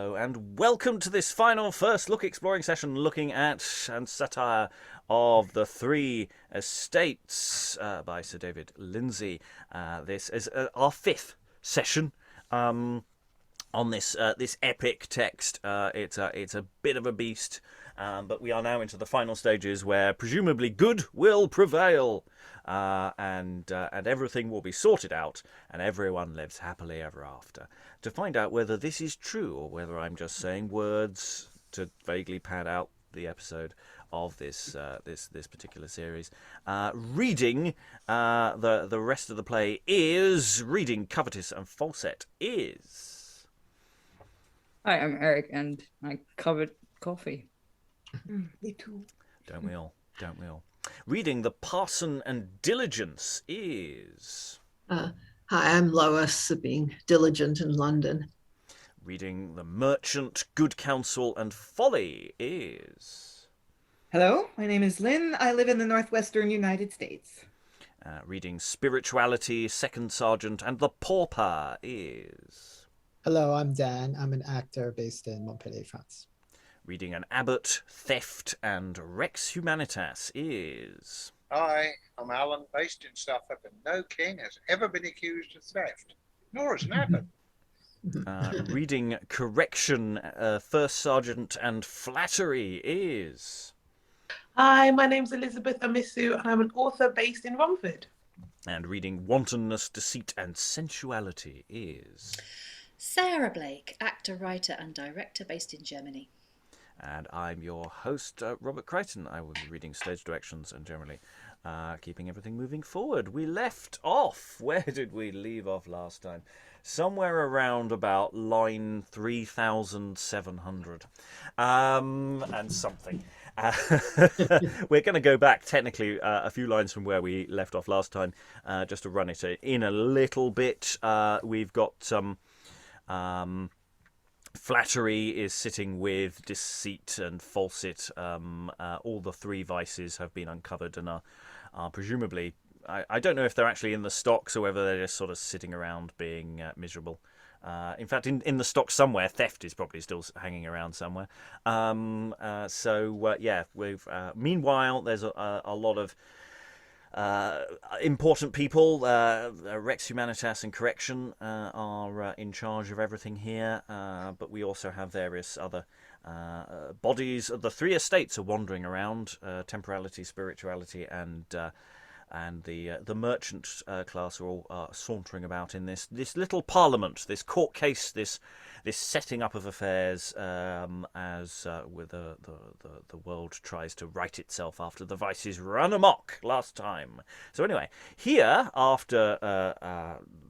Hello and welcome to this final first look exploring session looking at An Satire of the Three Estates by Sir David Lindsay. This is our fifth session on this epic text. It's a bit of a beast, but we are now into the final stages where presumably good will prevail, and everything will be sorted out, and everyone lives happily ever after. To find out whether this is true or whether I'm just saying words to vaguely pad out the episode of this particular series, reading the rest of the play is reading Covetous and Falset is. Hi, I'm Eric, and I covet coffee. Me too. Don't we all? Don't we all? Reading The Parson and Diligence is. Hi, I'm Lois, being diligent in London. Reading The Merchant, Good Counsel and Folly is. Hello, my name is Lynn. I live in the northwestern United States. Reading Spirituality, Second Sergeant and The Pauper is. Hello, I'm Dan. I'm an actor based in Montpellier, France. Reading An Abbot, Theft and Rex Humanitas is. Hi, I'm Alan, based in Suffolk, and no king has ever been accused of theft, nor has an abbot. Reading Correction, First Sergeant and Flattery is. Hi, my name's Elizabeth Amisu, and I'm an author based in Romford. And reading Wantonness, Deceit and Sensuality is. Sarah Blake, actor, writer and director based in Germany. And I'm your host, Robert Crighton. I will be reading stage directions and generally keeping everything moving forward. We left off. Where did we leave off last time? Somewhere around about line 3,700 and something. We're going to go back technically a few lines from where we left off last time, just to run it in a little bit. We've got some... Flattery is sitting with deceit and falset. All the three vices have been uncovered and are presumably... I don't know if they're actually in the stocks or whether they're just sort of sitting around being miserable. In fact, in the stock somewhere, theft is probably still hanging around somewhere. We've meanwhile, there's a lot of important people. Rex Humanitas and Correction are in charge of everything here, but we also have various other bodies. The three estates are wandering around: temporality, spirituality, and the merchant class are all sauntering about in this little parliament, this court case, this setting up of affairs as with the world tries to right itself after the vices run amok last time. So anyway, here after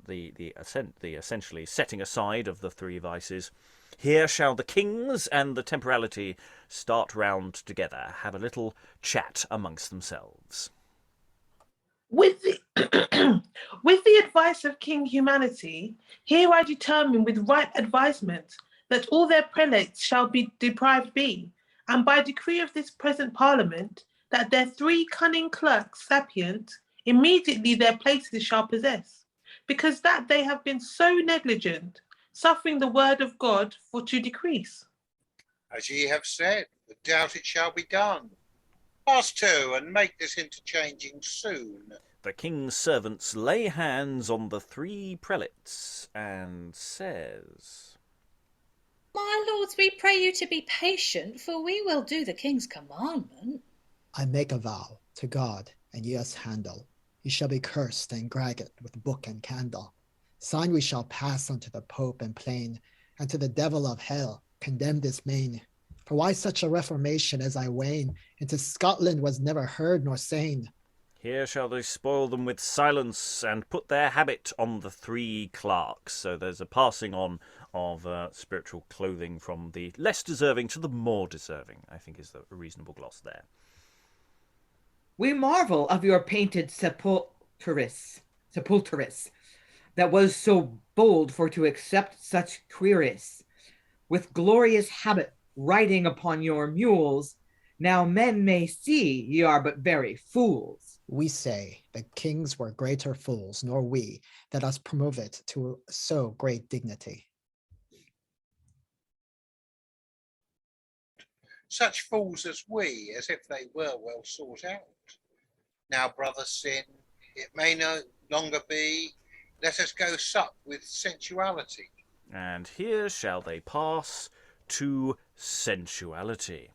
the essentially setting aside of the three vices, here shall the kings and the temporality start round together, have a little chat amongst themselves. With the advice of King Humanity, here I determine with ripe advisement that all their prelates shall be deprived be, and by decree of this present Parliament, that their three cunning clerks sapient immediately their places shall possess, because that they have been so negligent, suffering the word of God for to decrease. As ye have said, with doubt it shall be done. Pass to, and make this interchanging soon. The king's servants lay hands on the three prelates and says, My lords, we pray you to be patient, for we will do the king's commandment. I make a vow to God, and ye us handle. Ye shall be cursed and gragged with book and candle. Sign we shall pass unto the Pope and plain, and to the devil of hell condemn this main. For why such a reformation as I wane into Scotland was never heard nor sane? Here shall they spoil them with silence and put their habit on the three clerks. So there's a passing on of spiritual clothing from the less deserving to the more deserving, I think is the reasonable gloss there. We marvel of your painted sepulturus, that was so bold for to accept such queries, with glorious habit riding upon your mules. Now men may see ye are but very fools. We say the kings were greater fools, nor we, that us promoved to so great dignity. such fools as we, as if they were well sought out. Now, brother sin, it may no longer be, let us go sup with sensuality. And here shall they pass to sensuality.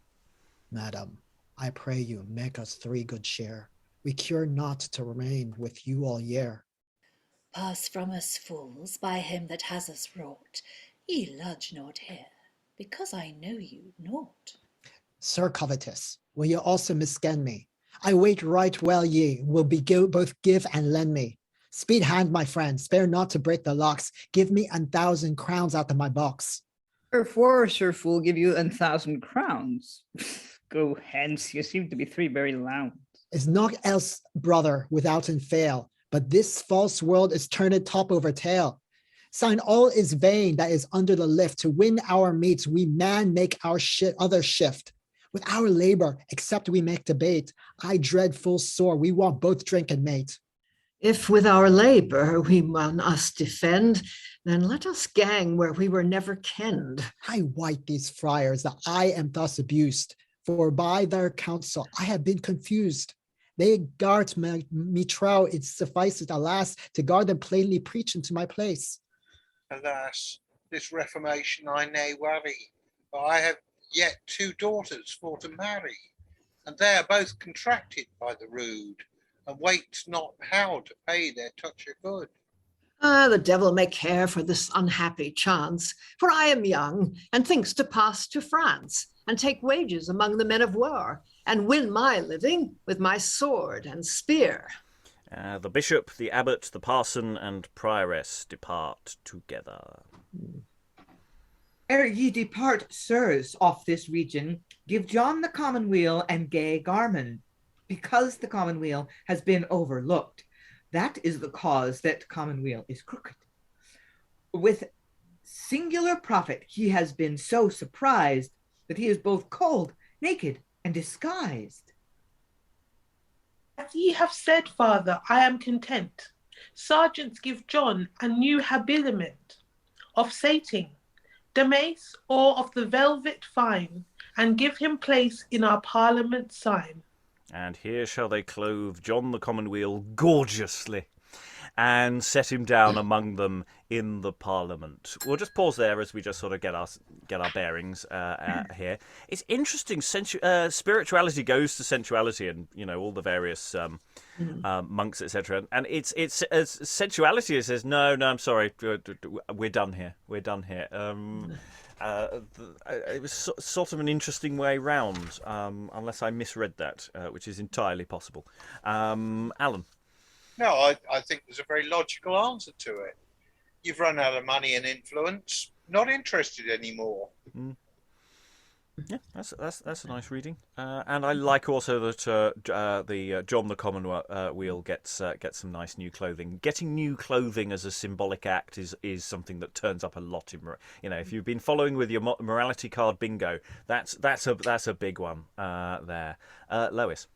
Madam, I pray you make us 3 good share. We cure not to remain with you all year. Pass from us, fools, by him that has us wrought. Ye lodge not here, because I know you not. Sir Covetous, will you also misken me? I wait right well ye will be both give and lend me. Speed hand, my friend, spare not to break the locks. Give me 1,000 crowns out of my box. Wherefore, Sir Fool, give you 1,000 crowns. Go hence, you seem to be 3 very loud. Is naught else, brother, without and fail, but this false world is turned top over tail. Sign all is vain that is under the lift. To win our meats, we man make our other shift. With our labor, except we make debate, I dread full sore, we want both drink and mate. If with our labor we mun us defend, then let us gang where we were never kenned. I white these friars that I am thus abused, for by their counsel I have been confused. They guard me trow it suffices, alas, to guard them plainly preaching to my place. Alas, this reformation I nay worry, for I have yet 2 daughters for to marry, and they are both contracted by the rude, and wait not how to pay their touch of good. The devil may care for this unhappy chance, for I am young, and thinks to pass to France, and take wages among the men of war, and win my living with my sword and spear. The bishop, the abbot, the parson, and prioress depart together. Ere ye depart, sirs, off this region, give John the commonweal and gay garment, because the commonweal has been overlooked. That is the cause that commonweal is crooked. With singular profit he has been so surprised that he is both cold, naked, and disguised. As ye have said, father, I am content. Sergeants give John a new habiliment of sating, the mace or of the velvet fine, and give him place in our parliament sign. And here shall they clothe John the Commonweal gorgeously, and set him down among them in the Parliament. We'll just pause there as we just sort of get our bearings here. It's interesting. Spirituality goes to sensuality, and all the various monks, etc. And it's sensuality. It says no. I'm sorry. We're done here. It was sort of an interesting way round, unless I misread that, which is entirely possible. Alan? No, I think there's a very logical answer to it. You've run out of money and influence, not interested anymore. Yeah, that's a nice reading, and I like also that the John the Commonweal gets some nice new clothing. Getting new clothing as a symbolic act is something that turns up a lot in if you've been following with your morality card bingo, that's a big one there. Lois.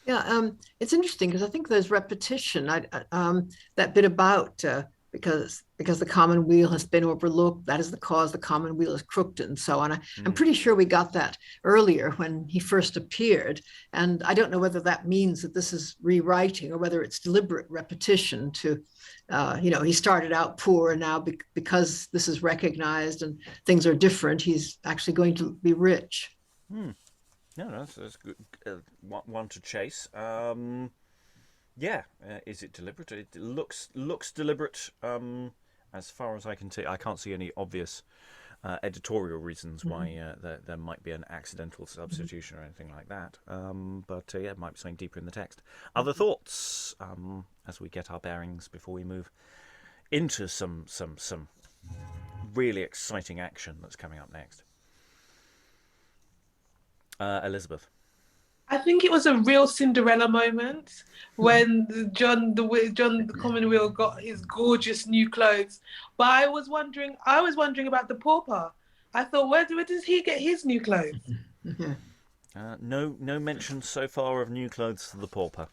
Yeah, it's interesting because I think there's repetition. That bit about because the commonweal has been overlooked, that is the cause the commonweal is crooked and so on. I'm pretty sure we got that earlier when he first appeared, and I don't know whether that means that this is rewriting or whether it's deliberate repetition to, he started out poor, and now because this is recognized and things are different, he's actually going to be rich. No, that's good. One to chase. Is it deliberate? It looks deliberate. As far as I can see, I can't see any obvious editorial reasons why there might be an accidental substitution or anything like that. But it might be something deeper in the text. Other thoughts as we get our bearings before we move into some really exciting action that's coming up next. Elizabeth. I think it was a real Cinderella moment when John the Commonweal got his gorgeous new clothes. But I was wondering about the pauper. I thought, where does he get his new clothes? No mention so far of new clothes for the pauper.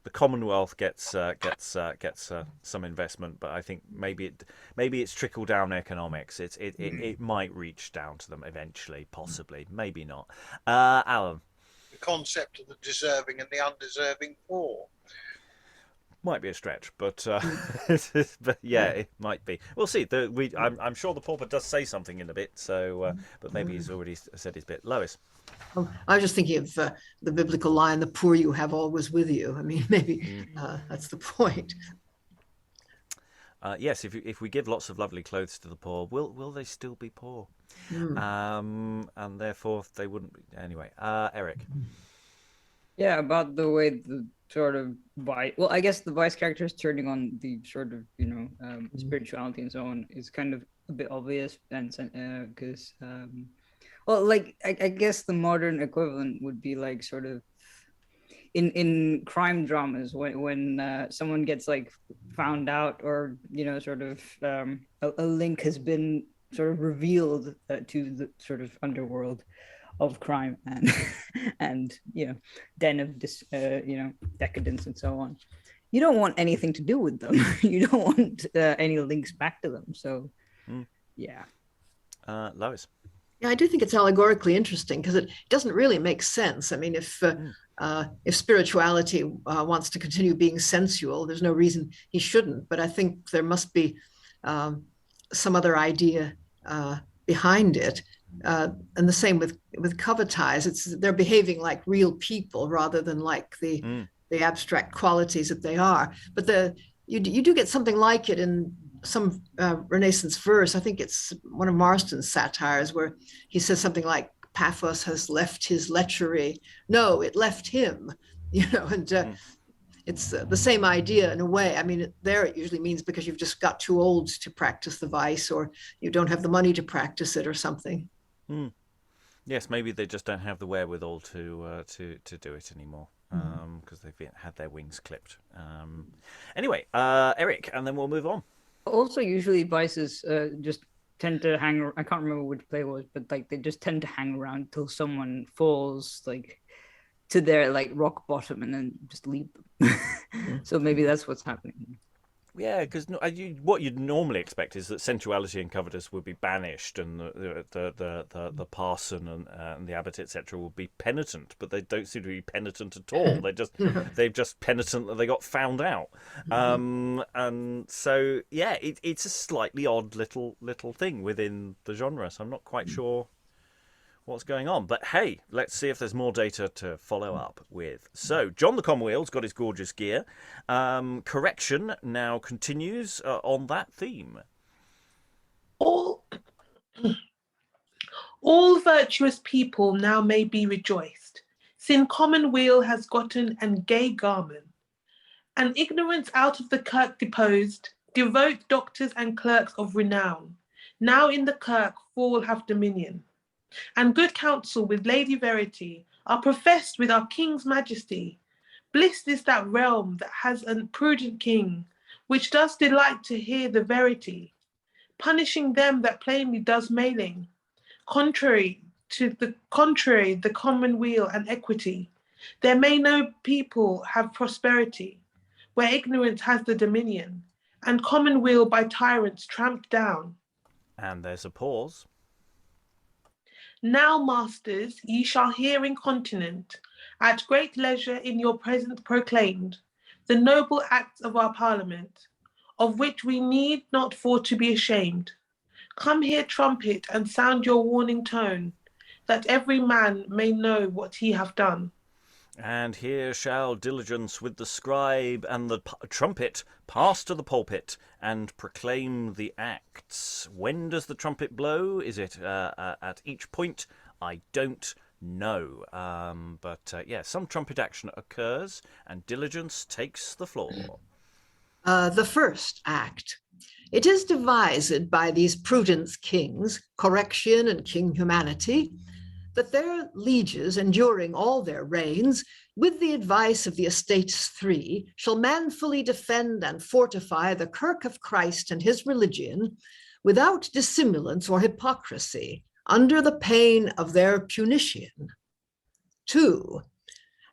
the Commonwealth gets some investment, but I think maybe it's trickle down economics. It might reach down to them eventually, possibly, maybe not. Alan, The concept of the deserving and the undeserving poor. might be a stretch, but but yeah, it might be. We'll see. I'm sure the Pauper does say something in a bit, so but maybe he's already said his bit. Lois. I was just thinking of the biblical line, "The poor you have always with you." I mean, maybe that's the point. Yes, if we give lots of lovely clothes to the poor, will they still be poor? And therefore they wouldn't be. Anyway, Eric. Yeah, about the way the sort of I guess the vice characters turning on the sort of spirituality and so on is kind of a bit obvious, and because like I guess the modern equivalent would be like sort of in crime dramas when someone gets like found out, or sort of a link has been sort of revealed to the sort of underworld of crime and den of this decadence and so on. You don't want anything to do with them. You don't want any links back to them. So yeah. Lois. Yeah, I do think it's allegorically interesting because it doesn't really make sense. I mean, if spirituality wants to continue being sensual, there's no reason he shouldn't. But I think there must be some other idea behind it. And the same with covetise. They're behaving like real people rather than like the abstract qualities that they are. But you do get something like it in some Renaissance verse. I think it's one of Marston's satires where he says something like, "Paphos has left his lechery." No, it left him, and it's the same idea in a way. I mean, there it usually means because you've just got too old to practice the vice, or you don't have the money to practice it or something. Yes, maybe they just don't have the wherewithal to do it anymore because they've had their wings clipped. Anyway, Eric, and then we'll move on. Also, usually vices just tend to hang. I can't remember which play it was, but like they just tend to hang around till someone falls like to their like rock bottom and then just leave them. So maybe that's what's happening. Yeah, because what you'd normally expect is that sensuality and covetous would be banished, and the parson and the abbot, etc., will be penitent, but they don't seem to be penitent at all. They've just penitent that they got found out, and so yeah, it's a slightly odd little thing within the genre. So I'm not quite sure what's going on, but hey, let's see if there's more data to follow up with. So John the Comwheel's got his gorgeous gear. Correction now continues on that theme. All virtuous people now may be rejoiced, sin commonweal has gotten an gay garment, and ignorance out of the kirk deposed, devote doctors and clerks of renown, now in the kirk fall have dominion. And good counsel with Lady Verity are professed with our King's majesty. Bliss is that realm that has a prudent king, which does delight to hear the verity, punishing them that plainly does mailing, contrary the commonweal and equity. There may no people have prosperity, where ignorance has the dominion, and commonweal by tyrants tramped down. And there's a pause. Now, masters, ye shall hear incontinent, at great leisure in your presence proclaimed, the noble acts of our parliament, of which we need not for to be ashamed. Come here, trumpet, and sound your warning tone, that every man may know what he have done. And here shall diligence with the scribe and the trumpet pass to the pulpit and proclaim the acts. When does the trumpet blow? Is it at each point? I don't know. But yeah, some trumpet action occurs and diligence takes the floor. The first act. It is devised by these prudence kings, Correction and King Humanity, that their lieges, enduring all their reigns, with the advice of the estates three, shall manfully defend and fortify the kirk of Christ and his religion, without dissimulance or hypocrisy, under the pain of their punition. 2.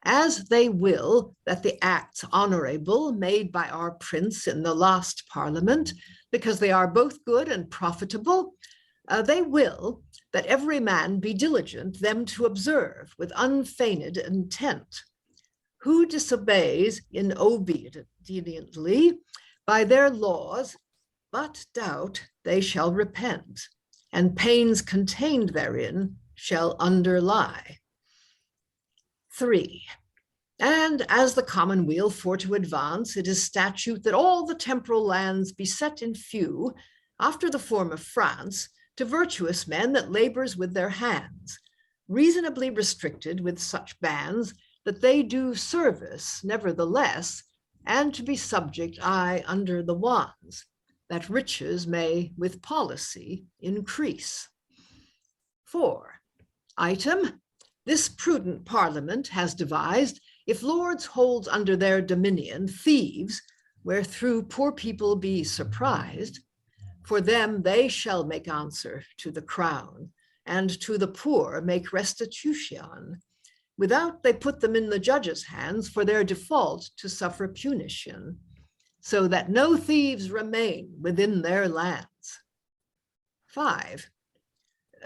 as they will that the acts honorable made by our prince in the last parliament, because they are both good and profitable, they will that every man be diligent them to observe with unfeigned intent. Who disobeys inobediently by their laws, but doubt they shall repent, and pains contained therein shall underlie. 3. And as the commonweal for to advance, it is statute that all the temporal lands be set in few, after the form of France, to virtuous men that labors with their hands, reasonably restricted with such bands that they do service nevertheless, and to be subject aye under the wands, that riches may with policy increase. 4. Item, this prudent parliament has devised, if lords hold under their dominion thieves, wherethrough poor people be surprised, for them they shall make answer to the crown, and to the poor make restitution, without they put them in the judge's hands for their default to suffer punition, so that no thieves remain within their lands. 5.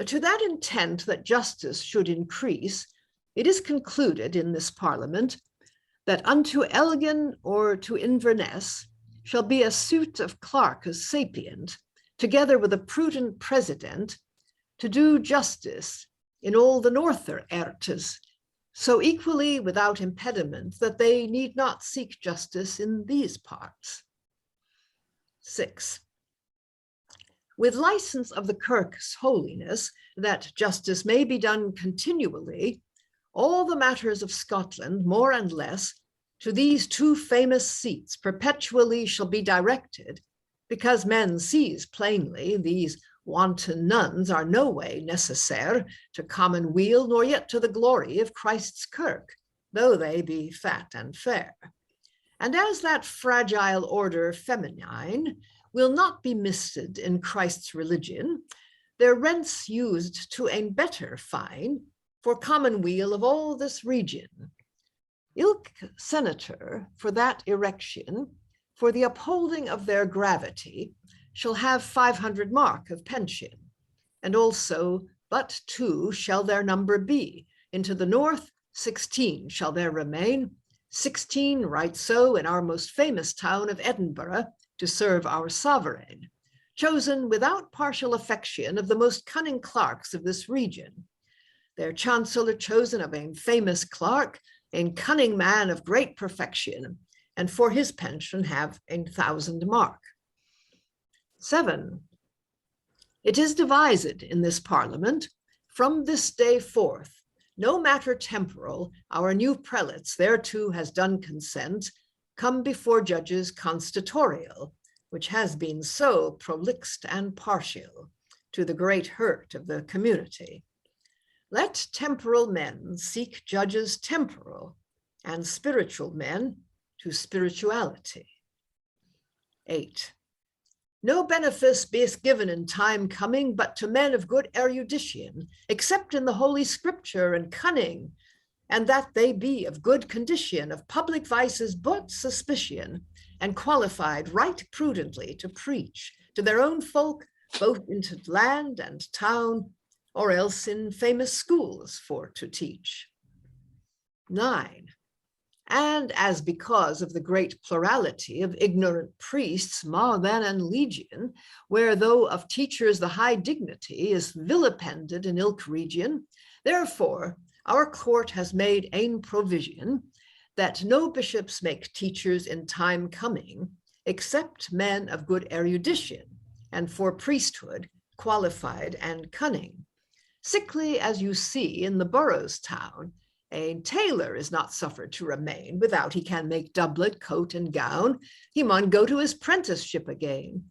To that intent that justice should increase, it is concluded in this parliament that unto Elgin or to Inverness shall be a suit of clerks sapient, together with a prudent president, to do justice in all the norther ertes, so equally without impediment that they need not seek justice in these parts. 6. With license of the Kirk's holiness, that justice may be done continually, all the matters of Scotland, more and less, to these two famous seats perpetually shall be directed, because men sees plainly these wanton nuns are no way necessaire to common weal, nor yet to the glory of Christ's kirk, though they be fat and fair. And as that fragile order feminine will not be misted in Christ's religion, their rents used to a better fine for common weal of all this region. Ilk senator for that erection, for the upholding of their gravity, shall have 500 mark of pension, and also but 2 shall their number be. Into the north 16 shall there remain, 16 right so in our most famous town of Edinburgh, to serve our sovereign, chosen without partial affection of the most cunning clerks of this region. Their chancellor chosen of a famous clerk, a cunning man of great perfection, and for his pension have 1,000 mark. 7. It is devised in this parliament, from this day forth, no matter temporal, our new prelates thereto has done consent, come before judges constitutorial, which has been so prolixt and partial, to the great hurt of the community. Let temporal men seek judges temporal, and spiritual men to spirituality. 8. No benefice be'th given in time coming, but to men of good erudition, except in the holy scripture and cunning, and that they be of good condition, of public vices but suspicion, and qualified right prudently to preach to their own folk, both into land and town, or else in famous schools for to teach. 9. And as because of the great plurality of ignorant priests, more than an legion, where though of teachers the high dignity is vilipended in ilk region, therefore our court has made ein provision that no bishops make teachers in time coming, except men of good erudition, and for priesthood qualified and cunning. Sickly as you see in the borough's town, a tailor is not suffered to remain without he can make doublet, coat, and gown. He maun go to his prenticeship again.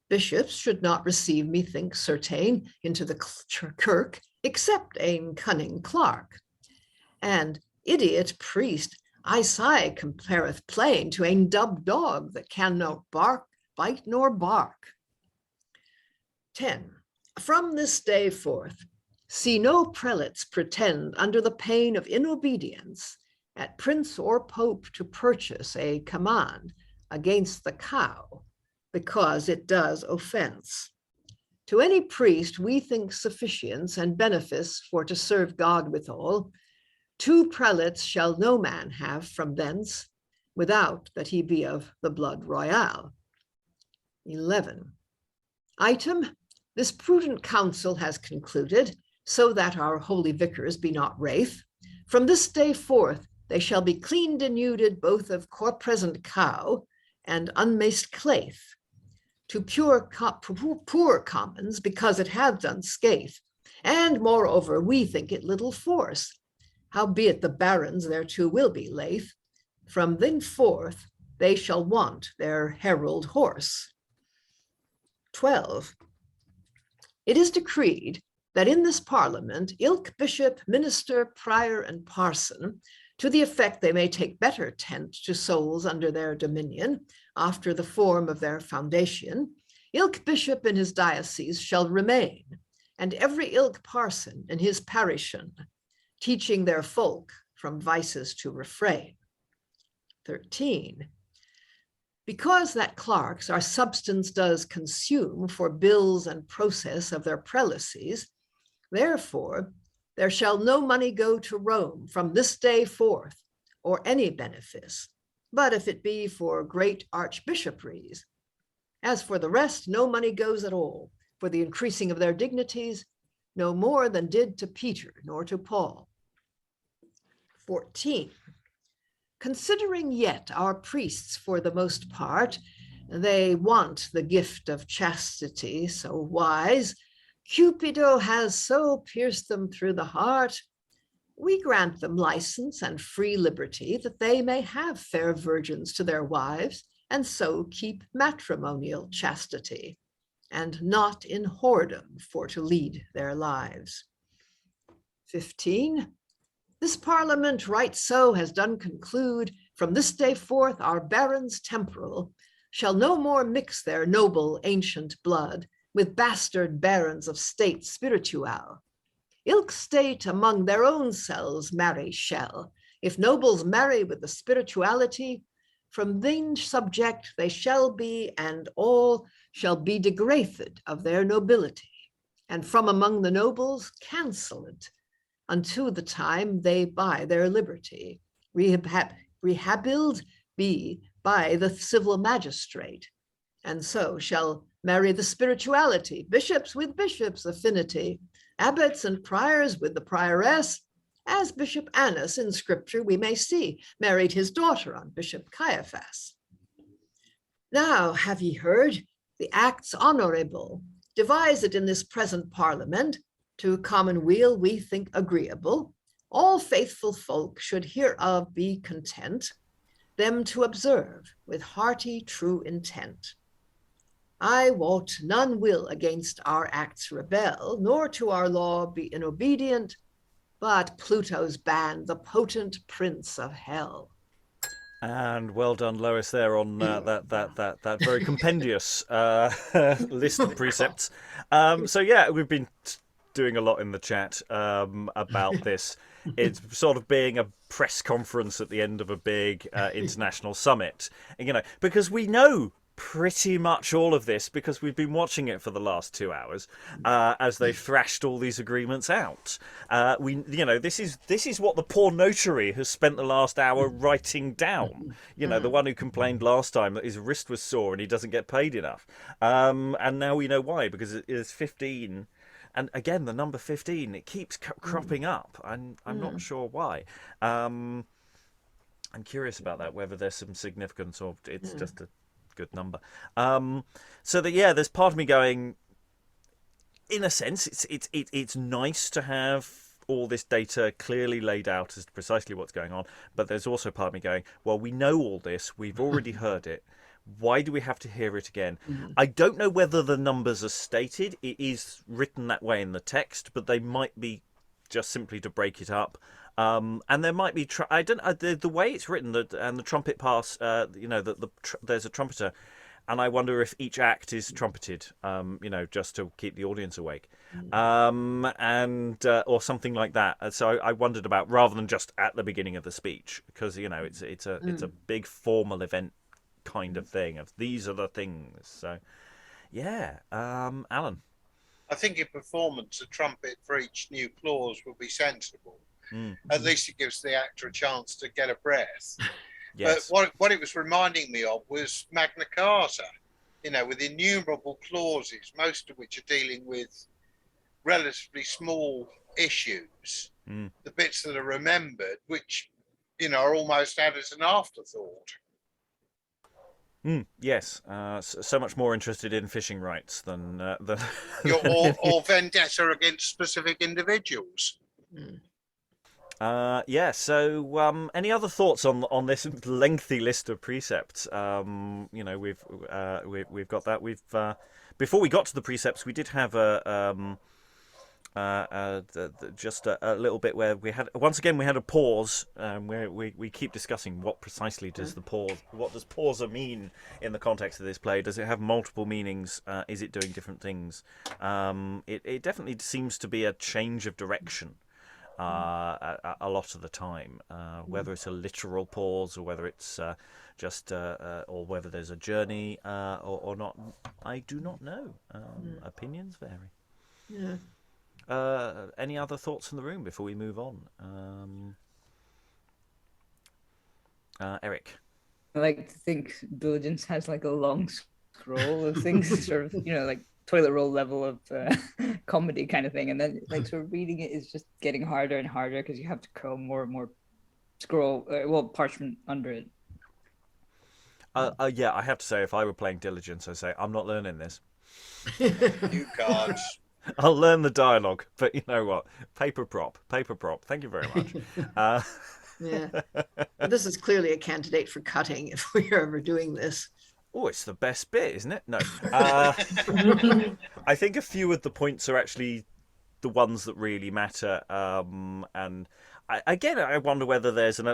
Bishops should not receive, methinks, certain into the kirk, except ein cunning clerk. And idiot priest, I say, compareth plain to ein dubbed dog that can no bite nor bark. 10. From this day forth, see no prelates pretend under the pain of inobedience, at prince or pope to purchase a command against the cow, because it does offense. To any priest we think sufficience and benefice for to serve God withal. 2 prelates shall no man have from thence, without that he be of the blood royal. 11. Item, this prudent council has concluded, so that our holy vicars be not wrath. From this day forth they shall be clean denuded both of corpresent cow and unmaced claith, to poor commons, because it hath done scathe, and moreover we think it little force, howbeit the barons thereto will be laith. From thenceforth they shall want their herald horse. 12. It is decreed that in this parliament ilk bishop, minister, prior, and parson, to the effect they may take better tent to souls under their dominion, after the form of their foundation, ilk bishop in his diocese shall remain, and every ilk parson in his parishon, teaching their folk from vices to refrain. 13. Because that clerks our substance does consume for bills and process of their prelacies, therefore there shall no money go to Rome from this day forth, or any benefice, but if it be for great archbishoprics. As for the rest, no money goes at all, for the increasing of their dignities, no more than did to Peter nor to Paul. 14. Considering yet our priests for the most part, they want the gift of chastity so wise, Cupido has so pierced them through the heart, we grant them license and free liberty, that they may have fair virgins to their wives, and so keep matrimonial chastity, and not in whoredom for to lead their lives. 15. This parliament right so has done conclude, from this day forth our barons temporal shall no more mix their noble ancient blood with bastard barons of state spiritual. Ilk state among their own selves marry shall, if nobles marry with the spirituality, from then subject they shall be, and all shall be degraded of their nobility, and from among the nobles cancelled, unto the time they buy their liberty, rehabiled be by the civil magistrate, and so shall marry the spirituality, bishops with bishops' affinity, abbots and priors with the prioress, as Bishop Annas in scripture we may see married his daughter on Bishop Caiaphas. Now have ye heard the acts honorable, devised in this present parliament, to common weal we think agreeable, all faithful folk should hereof be content, them to observe with hearty true intent. I wot none will against our acts rebel, nor to our law be inobedient, but Pluto's band, the potent prince of hell. And well done, Lois, there on that very compendious list of precepts. So yeah, we've been doing a lot in the chat about this. It's sort of being a press conference at the end of a big international summit, because we know pretty much all of this because we've been watching it for the last 2 hours as they thrashed all these agreements out. This is what the poor notary has spent the last hour writing down. The one who complained last time that his wrist was sore and he doesn't get paid enough. And now we know why, because it is 15. And again, the number 15, it keeps cropping up. I'm not sure why. I'm curious about that, whether there's some significance or it's just a good number. There's part of me going, in a sense, it's nice to have all this data clearly laid out as to precisely what's going on. But there's also part of me going, well, we know all this. We've already heard it. Why do we have to hear it again? I don't know whether the numbers are stated. It is written that way in the text, but they might be just simply to break it up. And there might be the way it's written, and the trumpet pass. There's a trumpeter. and I wonder if each act is trumpeted, just to keep the audience awake, or something like that. So I wondered about, rather than just at the beginning of the speech, because it's a big formal event kind of thing. Of these are the things. So yeah, Alan. I think in performance, a trumpet for each new clause would be sensible. At least it gives the actor a chance to get a breath. Yes. But what it was reminding me of was Magna Carta, with innumerable clauses, most of which are dealing with relatively small issues. The bits that are remembered, which, are almost added as an afterthought. Yes, so much more interested in fishing rights than or vendetta against specific individuals. Yeah. So, any other thoughts on this lengthy list of precepts? We've got that. We've before we got to the precepts, we did have just a little bit where we had a pause, where we keep discussing what precisely does what does pauser mean in the context of this play? Does it have multiple meanings? Is it doing different things? It definitely seems to be a change of direction a lot of the time, whether it's a literal pause or whether it's just or whether there's a journey or not. I do not know. Opinions vary. Yeah. Any other thoughts in the room before we move on? Eric. I like to think Diligence has like a long scroll of things, sort of, like toilet roll level of comedy kind of thing, and then like sort of reading it is just getting harder and harder because you have to curl more and more parchment under it. Yeah, I have to say, if I were playing Diligence, I'd say I'm not learning this. You can't. I'll learn the dialogue, but you know what? Paper prop. Thank you very much. Yeah. This is clearly a candidate for cutting if we are ever doing this. Oh, it's the best bit, isn't it? No. I think a few of the points are actually the ones that really matter. And I wonder whether there's an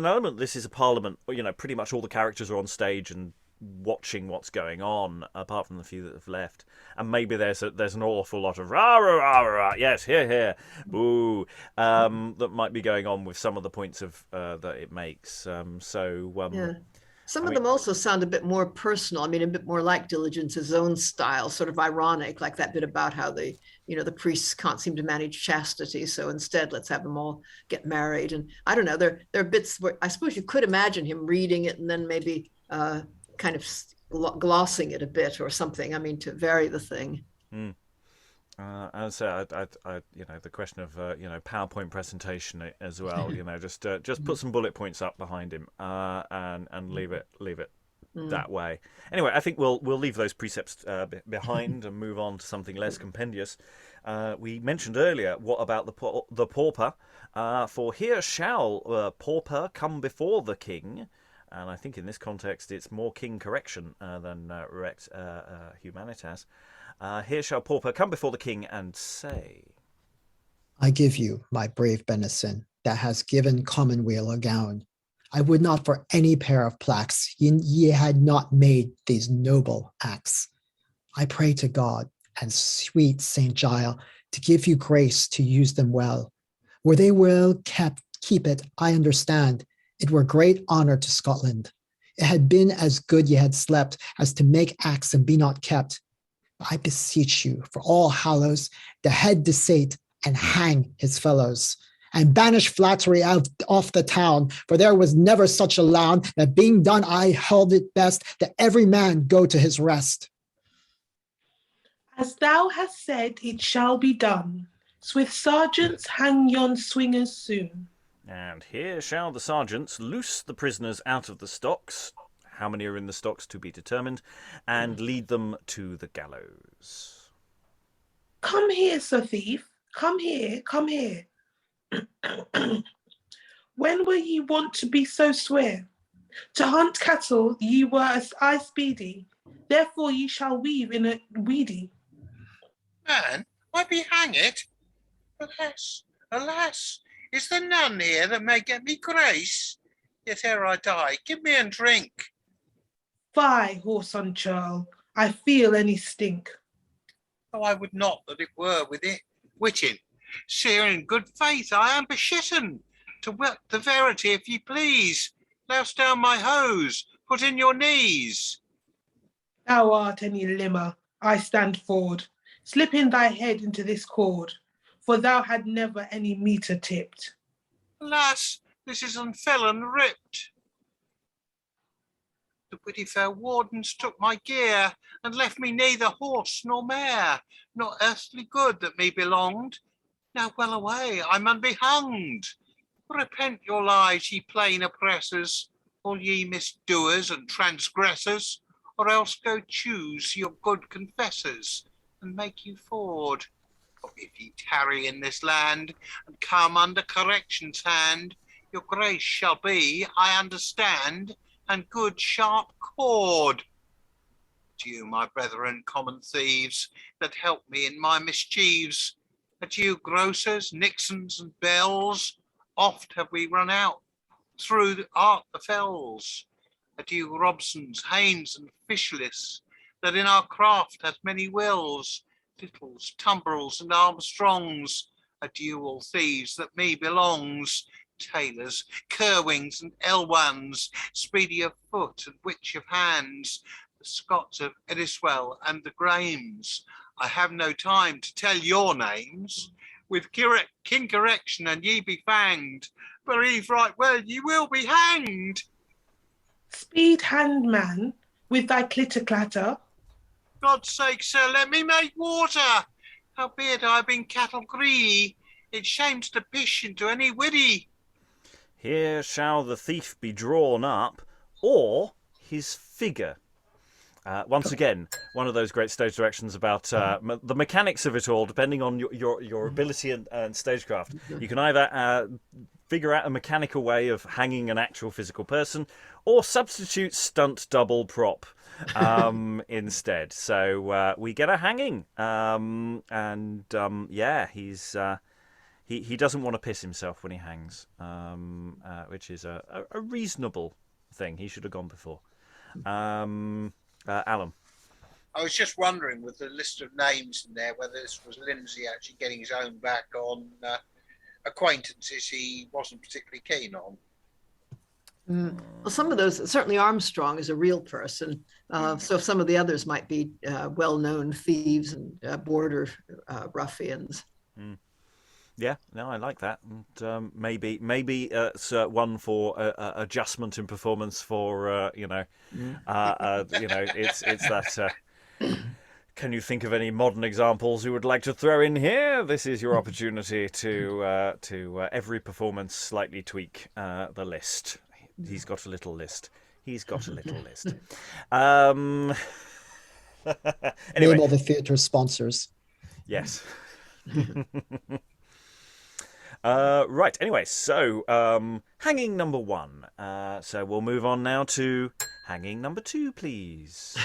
element. This is a parliament. Pretty much all the characters are on stage and watching what's going on, apart from the few that have left, and maybe there's an awful lot of rah rah rah rah, yes, here, boo, that might be going on with some of the points of that it makes. Yeah. Some of them also sound a bit more personal. I mean, a bit more like Diligence's own style, sort of ironic, like that bit about how the priests can't seem to manage chastity. So instead, let's have them all get married. And I don't know, there are bits where I suppose you could imagine him reading it and then maybe kind of glossing it a bit or something. I mean, to vary the thing. As I the question of PowerPoint presentation as well. Just put some bullet points up behind him and leave it that way. Anyway, I think we'll leave those precepts behind and move on to something less compendious. We mentioned earlier, what about the pauper? For here shall pauper come before the king. And I think in this context, it's more king correction than rex humanitas. Here shall pauper come before the king and say, I give you my brave benison that has given commonweal a gown. I would not for any pair of plaques ye had not made these noble acts. I pray to God and sweet Saint Giles to give you grace to use them well. Were they well kept, keep it, I understand. It were great honour to Scotland. It had been as good ye had slept as to make acts and be not kept. I beseech you, for all hallows, the head deceit and hang his fellows, and banish flattery out off the town, for there was never such a lown that being done I held it best that every man go to his rest. As thou hast said, it shall be done. With sergeants hang yon swingers soon. And here shall the sergeants loose the prisoners out of the stocks. How many are in the stocks to be determined, and lead them to the gallows. Come here, Sir Thief. Come here, come here. When were ye wont to be so swear? To hunt cattle ye were as I speedy, therefore ye shall weave in a weedy. Man, why be hang it? Alas, is there none here that may get me grace? Yet ere I die, give me a drink. Fie, whoreson churl, I feel any stink. Oh, I would not that it were with it witching. Sir, in good faith, I am beshitten. To work the verity, if ye please. Louse down my hose, put in your knees. Thou art any limmer, I stand forward. Slip in thy head into this cord, for thou had never any meter tipped. Alas, this is unfelon ripped. The witty fair wardens took my gear, and left me neither horse nor mare, nor earthly good that me belonged. Now well away, I mun be hanged. Repent your lies, ye plain oppressors, all ye misdoers and transgressors, or else go choose your good confessors, and make you ford. For if ye tarry in this land, and come under correction's hand, your grace shall be, I understand, and good sharp cord. Adieu, my brethren, common thieves, that help me in my mischiefs. Adieu, grocers, Nixons, and bells. Oft have we run out through the fells. Adieu, Robsons, Haynes, and Fishless, that in our craft hath many wills. Littles, Tumbrels, and Armstrongs. Adieu, all thieves that me belongs. Tailors, Kerwings, and Elwans, speedy of foot and witch of hands, the Scots of Ediswell and the Grahams. I have no time to tell your names. With King Correction and ye be fanged, believe right well ye will be hanged. Speed handman, with thy clitter-clatter. God's sake, sir, let me make water. Howbeit I have been cattle gree, it shames to pish into any widdy. Here shall the thief be drawn up, or his figure. Once again, one of those great stage directions about the mechanics of it all, depending on your ability and stagecraft. You can either figure out a mechanical way of hanging an actual physical person, or substitute stunt double prop instead. So we get a hanging, he doesn't want to piss himself when he hangs, which is a reasonable thing. He should have gone before. Alan. I was just wondering, with the list of names in there, whether this was Lindsay actually getting his own back on acquaintances he wasn't particularly keen on. Well, some of those, certainly Armstrong is a real person. So some of the others might be well-known thieves and border ruffians. Yeah, no, I like that, and maybe it's one for adjustment in performance for it's that. Can you think of any modern examples you would like to throw in here? This is your opportunity to every performance slightly tweak the list. He's got a little list. Anyway, Name all the theatre sponsors. Yes. Right, anyway, so hanging number 1. So we'll move on now to hanging number 2, please.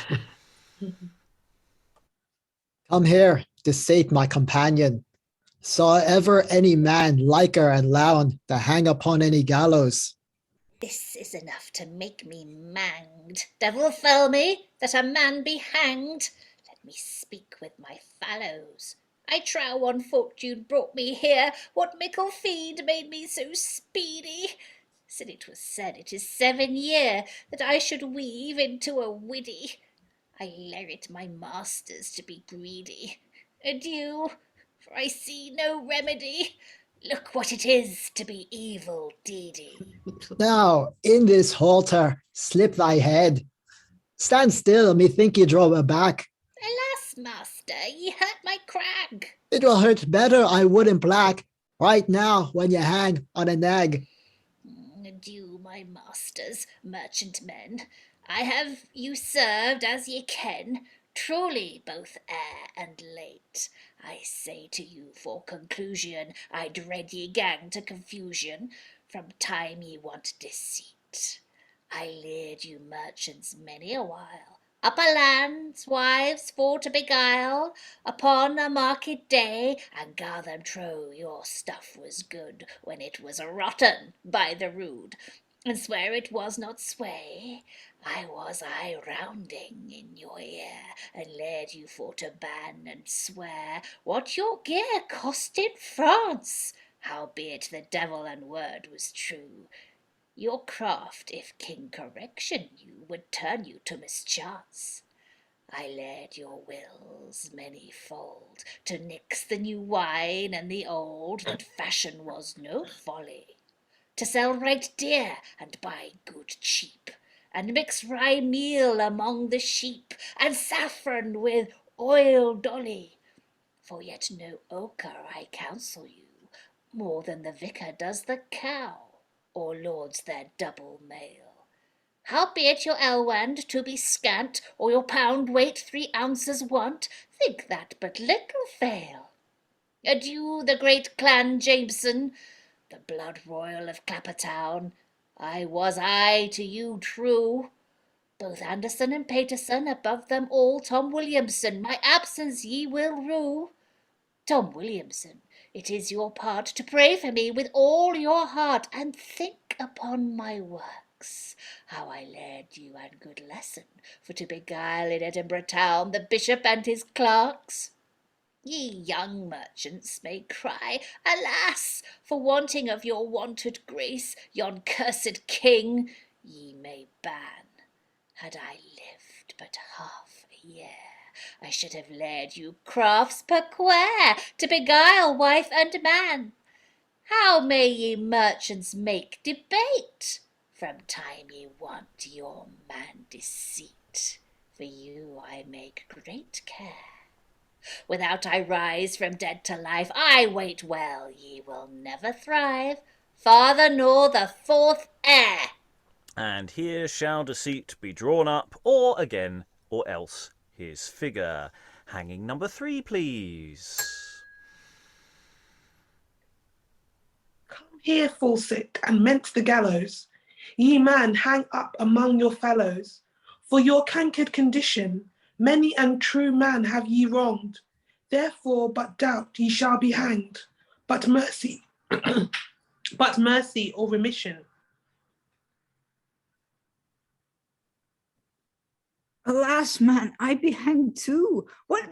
Come here, this sate my companion. Saw ever any man liker and loun to hang upon any gallows? This is enough to make me manged. Devil fell me, that a man be hanged. Let me speak with my fallows. I trow on fortune brought me here. What mickle fiend made me so speedy? Sin it was said it is 7 year that I should weave into a widdy. I lerret my masters to be greedy. Adieu, for I see no remedy. Look what it is to be evil deedy. Now, in this halter, slip thy head. Stand still, methink ye draw aback. Alas, master, ye hurt my crag. It will hurt better, I would in black, right now when ye hang on a nag. Adieu, my masters, merchantmen. I have you served as ye ken, truly both ere and late. I say to you for conclusion, I dread ye gang to confusion, from time ye want deceit. I leered you merchants many a while, upper lands, wives for to beguile, upon a market day, and gar them trow your stuff was good, when it was rotten by the rood, and swear it was not sway. was I rounding in your ear, and led you for to ban and swear what your gear cost in France, howbeit the devil and word was true. Your craft, if king correction you, would turn you to mischance. I led your wills many-fold to nix the new wine and the old, that fashion was no folly, to sell right dear and buy good cheap, and mix rye meal among the sheep, and saffron with oil dolly. For yet no ochre I counsel you, more than the vicar does the cow, or lords their double mail. Howbeit your elwand to be scant, or your pound weight 3 ounces want, think that but little fail. Adieu the great clan Jameson, the blood royal of Clappertown. I to you true. Both Anderson and Paterson, above them all Tom Williamson, my absence ye will rue. Tom Williamson, it is your part to pray for me with all your heart, and think upon my works, how I led you and good lesson for to beguile in Edinburgh town the bishop and his clerks. Ye young merchants may cry, alas, for wanting of your wonted grace, yon cursed king ye may ban. Had I lived but half a year, I should have led you crafts per quare to beguile wife and man. How may ye merchants make debate, from time ye want your man deceit? For you I make great care. Without I rise from dead to life, I wait well ye will never thrive, farther nor the 4th heir. And here shall deceit be drawn up, or again, or else his figure. Hanging number 3, please. Come here, falsick, and meant the gallows. Ye man, hang up among your fellows. For your cankered condition, many and true man have ye wronged. Therefore, but doubt ye shall be hanged. But mercy, but mercy or remission. Alas, man, I be hanged too. What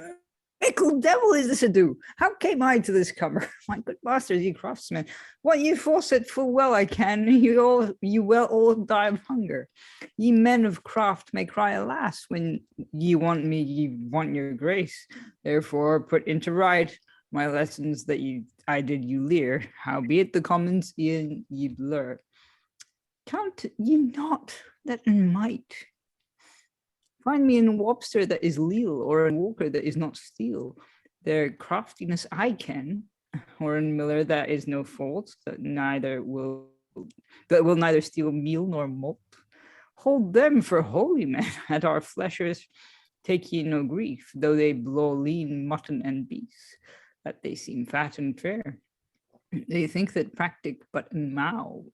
mickle devil is this ado? How came I to this comer? My good masters, ye craftsmen, what ye forset full well I can, you well all die of hunger. Ye men of craft may cry alas, when ye want me, ye want your grace. Therefore put into right my lessons that I did you lear, howbeit the commons ye blur. Count ye not that in might find me in Webster that is leal, or in Walker that is not steel. Their craftiness I can, or in Miller that is no fault, that will neither steal meal nor malt. Hold them for holy men, at our fleshers take ye no grief, though they blow lean mutton and beef, that they seem fat and fair. They think that practic but in mouth,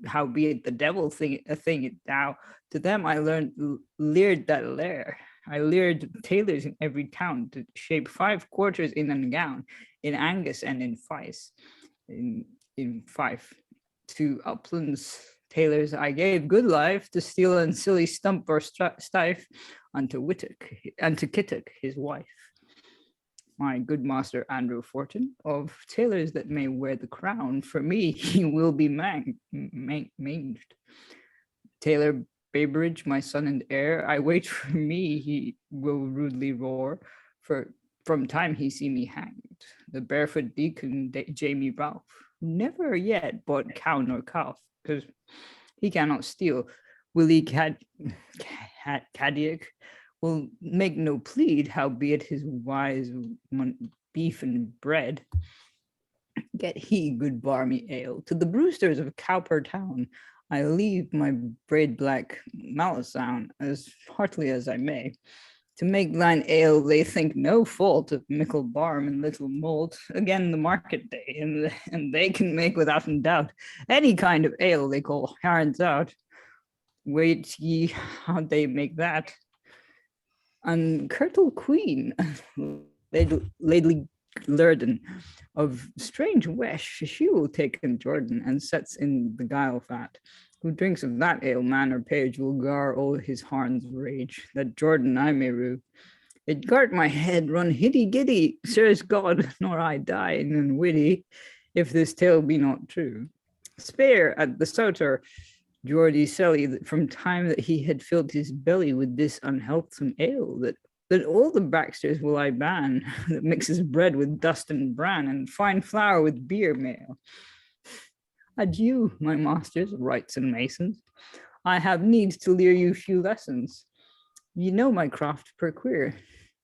howbeit the devil thing a thing it thou. To them I leered that lair. I leered tailors in every town to shape 5 quarters in a gown, in Angus and in Fife. In Fife, to uplands tailors I gave good life, to steal and silly stump or stife, unto Kittock his wife. My good master Andrew Fortin, of tailors that may wear the crown, for me he will be manged. Tailor Baberidge, my son and heir, I wait for me he will rudely roar, for from time he see me hanged. The barefoot deacon Jamie Ralph, never yet bought cow nor calf, because he cannot steal. Willie Cadillac will make no plead, howbeit his wise beef and bread. Get he good barmy ale. To the Brewsters of Pauper town, I leave my braid black Malison as heartily as I may. To make thine ale, they think no fault of mickle barm and little malt. Again, the market day, and they can make without doubt any kind of ale they call herons out. Wait ye how they make that. And Kirtle Queen, Lady Lurden of strange wesh, she will take in Jordan and sets in the guile fat. Who drinks of that ale, man or page, will gar all his horns rage, that Jordan I may rue. It gart my head run hitty-giddy, sirs God, nor I die and witty, if this tale be not true. Spare at the Souter Geordie Selly from time that he had filled his belly with this unhealthsome ale, that all the Baxters will I ban, that mixes bread with dust and bran, and fine flour with beer meal. Adieu, my masters, wrights and masons. I have needs to lear you few lessons. Ye know my craft per queer.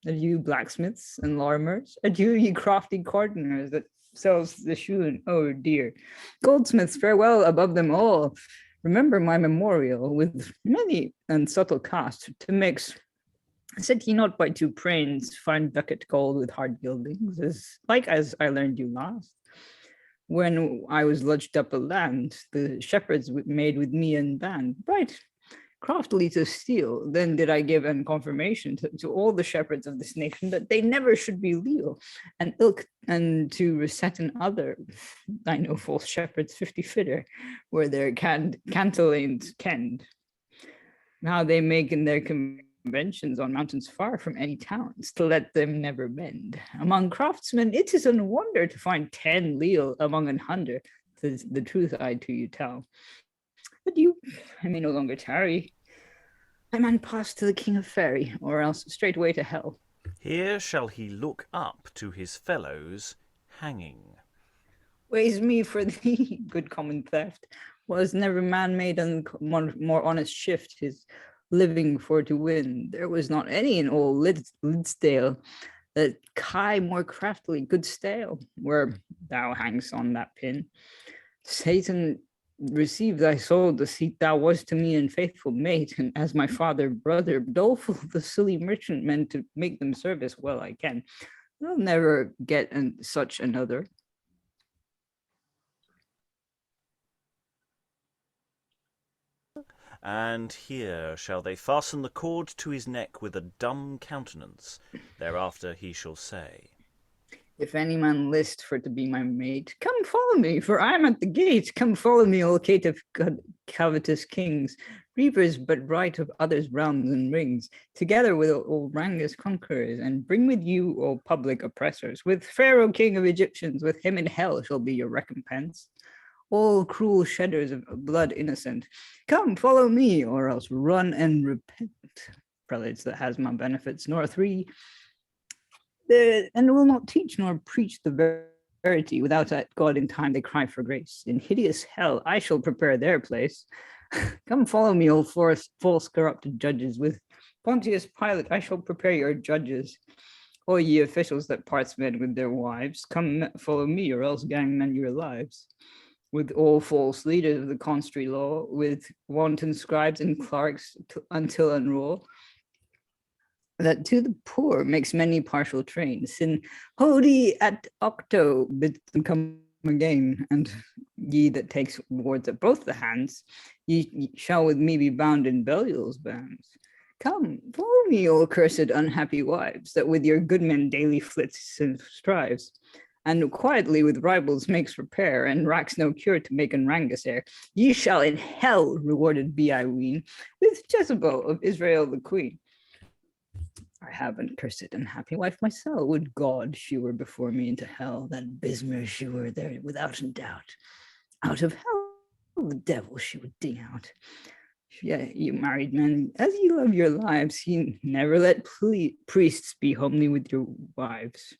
Adieu, blacksmiths and larmers. Adieu, ye crafty cordoners that sells the shoe and oh dear. Goldsmiths, farewell above them all. Remember my memorial with many and subtle cast to mix. Said ye not by two prains, fine ducat gold with hard gildings, as I learned you last. When I was lodged up a land, the shepherds made with me and band, right craftily to steal. Then did I give an confirmation to all the shepherds of this nation that they never should be leal, and ilk, and to reset in other, I know false shepherds 50 fitter, where their cantillans kenned. Now they make in their conventions on mountains far from any towns, to let them never bend. Among craftsmen, it is a wonder to find 10 leal among 100. The truth I to you tell. But I may no longer tarry. I man pass to the king of fairy, or else straightway to hell. Here shall he look up to his fellows hanging. Ways me for thee, good common theft. Was never man made on more honest shift his living for to win. There was not any in all Lidsdale that Kai more craftily could stale, where thou hangst on that pin. Satan, receive thy soul, the seat thou was to me in faithful mate, and as my father, brother, doleful the silly merchantmen to make them service well I can. I'll never get such another. And here shall they fasten the cord to his neck with a dumb countenance. Thereafter he shall say, If any man list for to be my mate, come follow me, for I am at the gate. Come follow me, all caitiff covetous kings, reapers but right of others' realms and rings, together with all rangus conquerors, and bring with you all public oppressors. With Pharaoh king of Egyptians, with him in hell shall be your recompense. All cruel shedders of blood innocent, come follow me, or else run and repent. Prelates that has my benefits, nor three, and will not teach nor preach the verity. Without that God in time they cry for grace. In hideous hell I shall prepare their place. Come follow me, all false corrupted judges. With Pontius Pilate I shall prepare your judges. O ye officials that parts men with their wives, come follow me, or else gang men your lives. With all false leaders of the constry law, with wanton scribes and clerks until unroll, that to the poor makes many partial trains. Sin hodi at octo bids them come again, and ye that takes wards at both the hands, ye shall with me be bound in Belial's bands. Come, follow me, all cursed unhappy wives, that with your good men daily flits and strives, and quietly with rivals makes repair, and racks no cure to make an rangus heir. Ye shall in hell rewarded be, I ween, with Jezebel of Israel the queen. I have an cursed unhappy wife myself. Would God she were before me into hell, that Bismarck she were there without doubt. Out of hell the devil she would ding out. Yeah, you married men, as ye love your lives, ye never let priests be homely with your wives.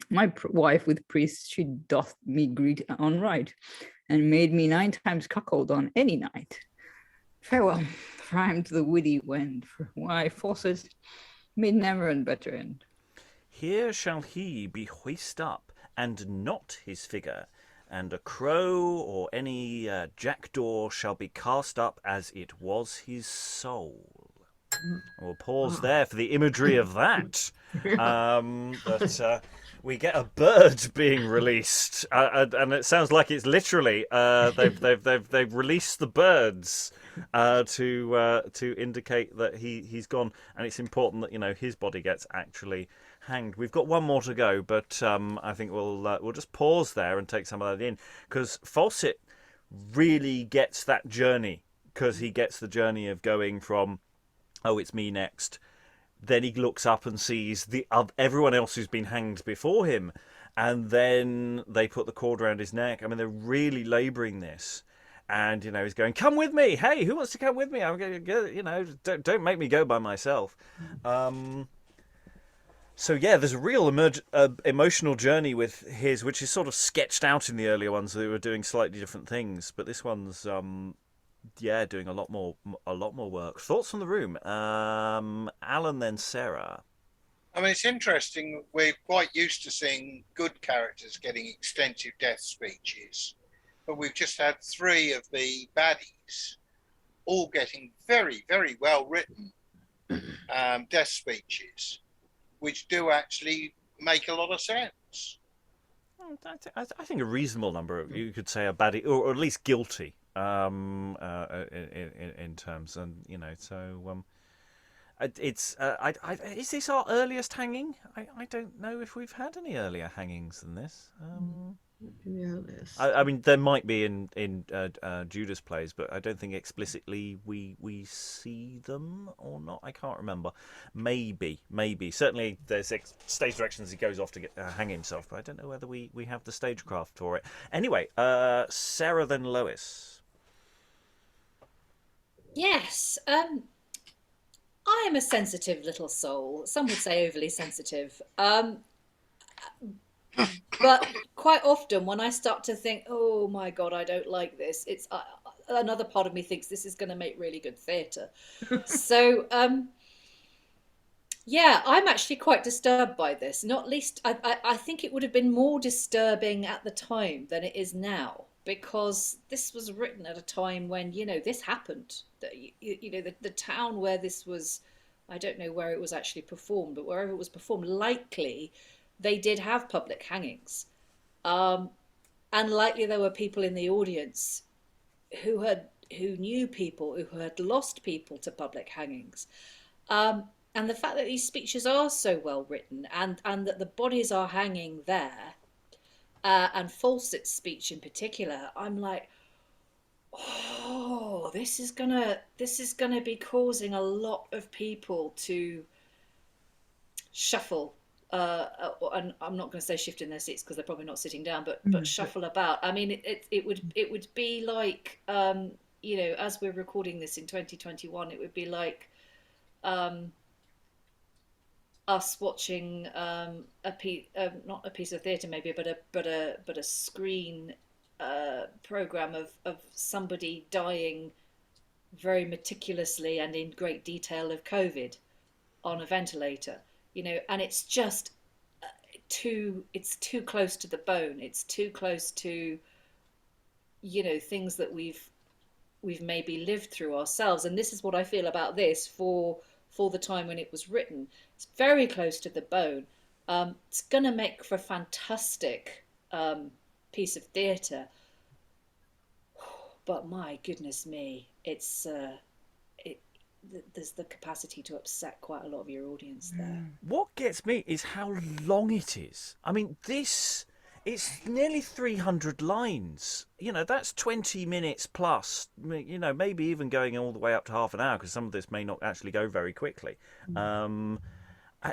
My wife with priests, she doth me greet on right, and made me 9 times cuckold on any night. Farewell, for I am to the witty wend, for why falses may never and better end. Here shall he be hoist up, and not his figure, and a crow or any jackdaw shall be cast up as it was his soul. We'll pause there for the imagery of that. But we get a bird being released, and it sounds like it's literally they've released the birds to indicate that he's gone, and it's important that his body gets actually hanged. We've got one more to go, but I think we'll just pause there and take some of that in, because Fawcett really gets that journey, because he gets the journey of going from, oh, it's me next. Then he looks up and sees everyone else who's been hanged before him, and then they put the cord around his neck. I mean, they're really labouring this. And, he's going, come with me. Hey, who wants to come with me? I'm going to go, don't make me go by myself. So, yeah, there's a real emotional journey with his, which is sort of sketched out in the earlier ones. They were doing slightly different things. But this one's, doing a lot more work. Thoughts from the room? Alan, then Sarah. I mean, it's interesting. We're quite used to seeing good characters getting extensive death speeches. But we've just had 3 of the baddies all getting very, very well written death speeches, which do actually make a lot of sense. I think a reasonable number, you could say, a baddie, or at least guilty, in terms, and so it's. Is this our earliest hanging? I don't know if we've had any earlier hangings than this. I mean, there might be in Judas plays, but I don't think explicitly we see them or not. I can't remember. Maybe. Certainly, there's stage directions he goes off to hang himself, but I don't know whether we have the stagecraft for it. Anyway, Sarah, then Lois. Yes. I am a sensitive little soul. Some would say overly sensitive. But quite often when I start to think, oh my God, I don't like this, it's another part of me thinks this is going to make really good theatre. So, yeah, I'm actually quite disturbed by this. Not least, I think it would have been more disturbing at the time than it is now, because this was written at a time when, this happened. The town where this was, I don't know where it was actually performed, but wherever it was performed, likely they did have public hangings. And likely there were people in the audience who knew people who had lost people to public hangings. And the fact that these speeches are so well written and that the bodies are hanging there, and Fawcett's speech in particular, I'm like, oh, this is gonna be causing a lot of people to shuffle. And I'm not going to say shift in their seats because they're probably not sitting down, but shuffle about. I mean, it would be like, as we're recording this in 2021, it would be like us watching not a piece of theatre maybe, but a screen program of somebody dying very meticulously and in great detail of COVID on a ventilator. And it's just it's too close to the bone. It's too close to, things that we've maybe lived through ourselves. And this is what I feel about this for the time when it was written. It's very close to the bone. It's going to make for a fantastic piece of theatre. But my goodness me, it's... there's the capacity to upset quite a lot of your audience there. What gets me is how long it is. I mean, it's nearly 300 lines. That's 20 minutes plus, maybe even going all the way up to half an hour, because some of this may not actually go very quickly.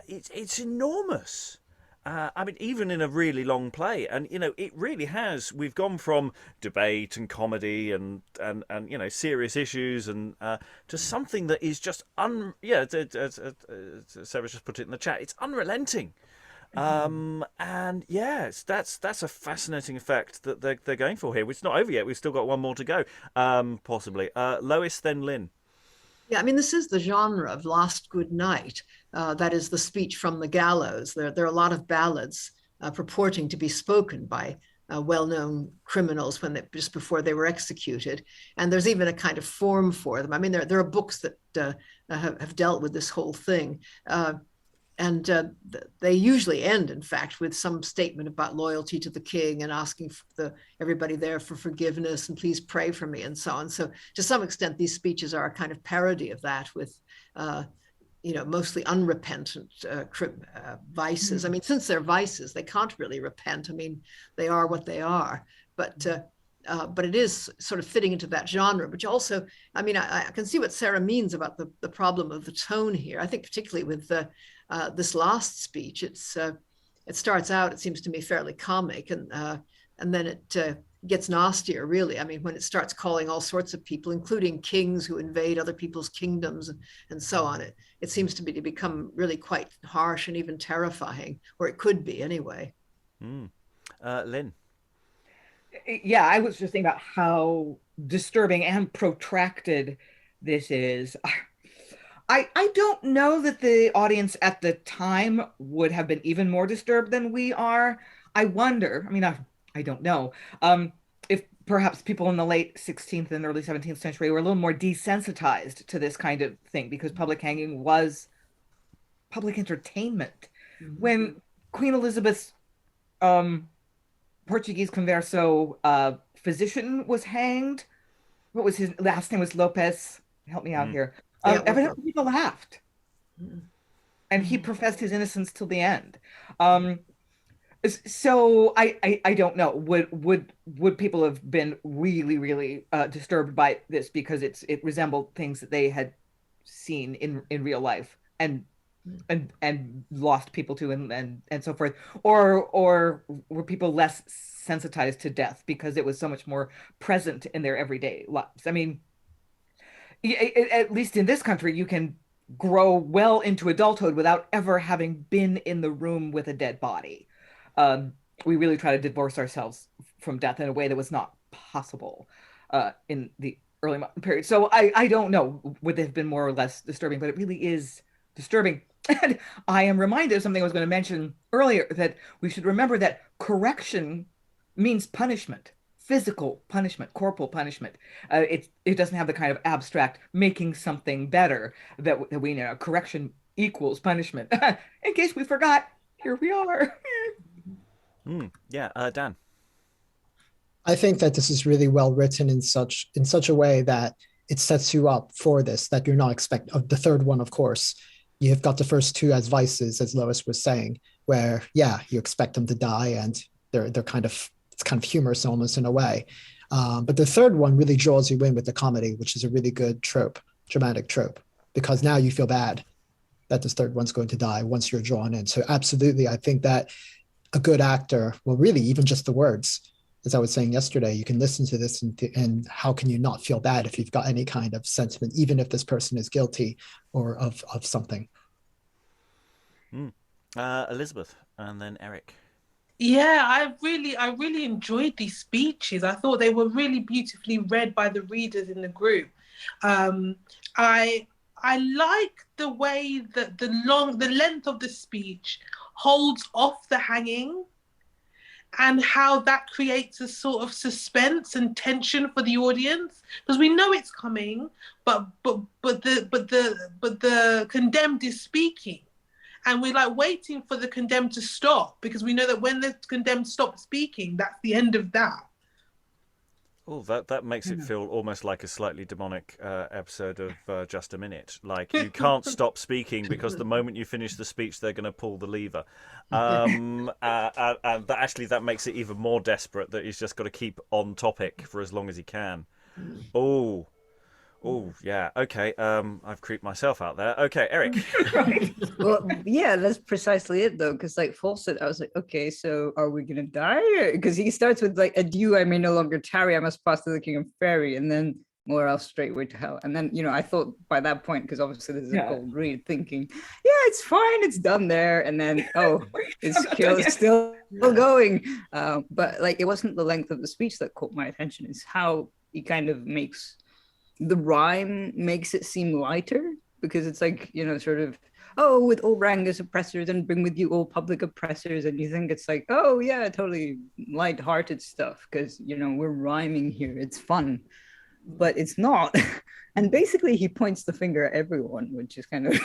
It's enormous. I mean, even in a really long play, and it really has. We've gone from debate and comedy and serious issues and to something that is just Sarah just put it in the chat. It's unrelenting, and yes, that's a fascinating effect that they're going for here. It's not over yet. We've still got one more to go, possibly. Lois, then Lynn. Yeah, I mean, this is the genre of Last Good Night. That is the speech from the gallows. There are a lot of ballads purporting to be spoken by well-known criminals just before they were executed. And there's even a kind of form for them. I mean, there are books that have dealt with this whole thing. And they usually end, in fact, with some statement about loyalty to the king and asking everybody there for forgiveness and please pray for me and so on. So to some extent, these speeches are a kind of parody of that with, mostly unrepentant vices. I mean, since they're vices, they can't really repent. I mean, they are what they are. But it is sort of fitting into that genre, which also, I mean, I can see what Sarah means about the problem of the tone here. I think particularly with this last speech, it starts out, it seems to me, fairly comic, and then it gets nastier, really. I mean, when it starts calling all sorts of people, including kings who invade other people's kingdoms and so on, it seems to become really quite harsh and even terrifying, or it could be anyway. Lynn? Yeah, I was just thinking about how disturbing and protracted this is. I don't know that the audience at the time would have been even more disturbed than we are. I wonder, I mean, I don't know, if perhaps people in the late 16th and early 17th century were a little more desensitized to this kind of thing because public hanging was public entertainment. When Queen Elizabeth's Portuguese converso physician was hanged, what was his last name? Was Lopez? Help me out here. Evidently people laughed. And he professed his innocence till the end. So I don't know. Would people have been really, really disturbed by this because it resembled things that they had seen in real life and lost people to and so forth, or were people less sensitized to death because it was so much more present in their everyday lives? I mean, at least in this country, you can grow well into adulthood without ever having been in the room with a dead body. We really try to divorce ourselves from death in a way that was not possible in the early modern period. So I don't know, would they have been more or less disturbing, but it really is disturbing. And I am reminded of something I was going to mention earlier, that we should remember that correction means punishment, physical punishment, corporal punishment. It doesn't have the kind of abstract making something better that we know. Correction equals punishment. In case we forgot, here we are. Yeah, Dan. I think that this is really well written in such a way that it sets you up for this, that you're not expect of the third one, of course. You've got the first two as vices, as Lois was saying, where you expect them to die, and they're kind of, it's kind of humorous almost in a way. But the third one really draws you in with the comedy, which is a really good trope, dramatic trope, because now you feel bad that this third one's going to die once you're drawn in. So absolutely, I think that a good actor, well, really even just the words, as I was saying yesterday, you can listen to this and how can you not feel bad if you've got any kind of sentiment, even if this person is guilty or of something. Elizabeth, and then Eric. Yeah, I really enjoyed these speeches. I thought they were really beautifully read by the readers in the group. I like the way that the length of the speech holds off the hanging, and how that creates a sort of suspense and tension for the audience, because we know it's coming, but the condemned is speaking, and we're like waiting for the condemned to stop, because we know that when the condemned stops speaking, that's the end of that. Oh, that makes it feel almost like a slightly demonic episode of Just a Minute. Like, you can't stop speaking because the moment you finish the speech, they're going to pull the lever. And that makes it even more desperate that he's just got to keep on topic for as long as he can. Oh, yeah. Okay. I've creeped myself out there. Okay, Eric. Right. Well, yeah, that's precisely it, though. Because like Fawcett, I was like, okay, so are we gonna die? Because he starts with like, "Adieu, I may no longer tarry. I must pass to the King of Fairy," and then more else straightway to hell. And then I thought by that point, because obviously this is a cold read, thinking, yeah, it's fine, it's done there. And then it's still going. But like, it wasn't the length of the speech that caught my attention. It's how he kind of makes the rhyme makes it seem lighter, because it's like, sort of, "Oh, with all rank as oppressors, and bring with you all public oppressors," and you think it's like, oh yeah, totally light-hearted stuff, because we're rhyming here, it's fun, but it's not. And basically he points the finger at everyone, which is kind of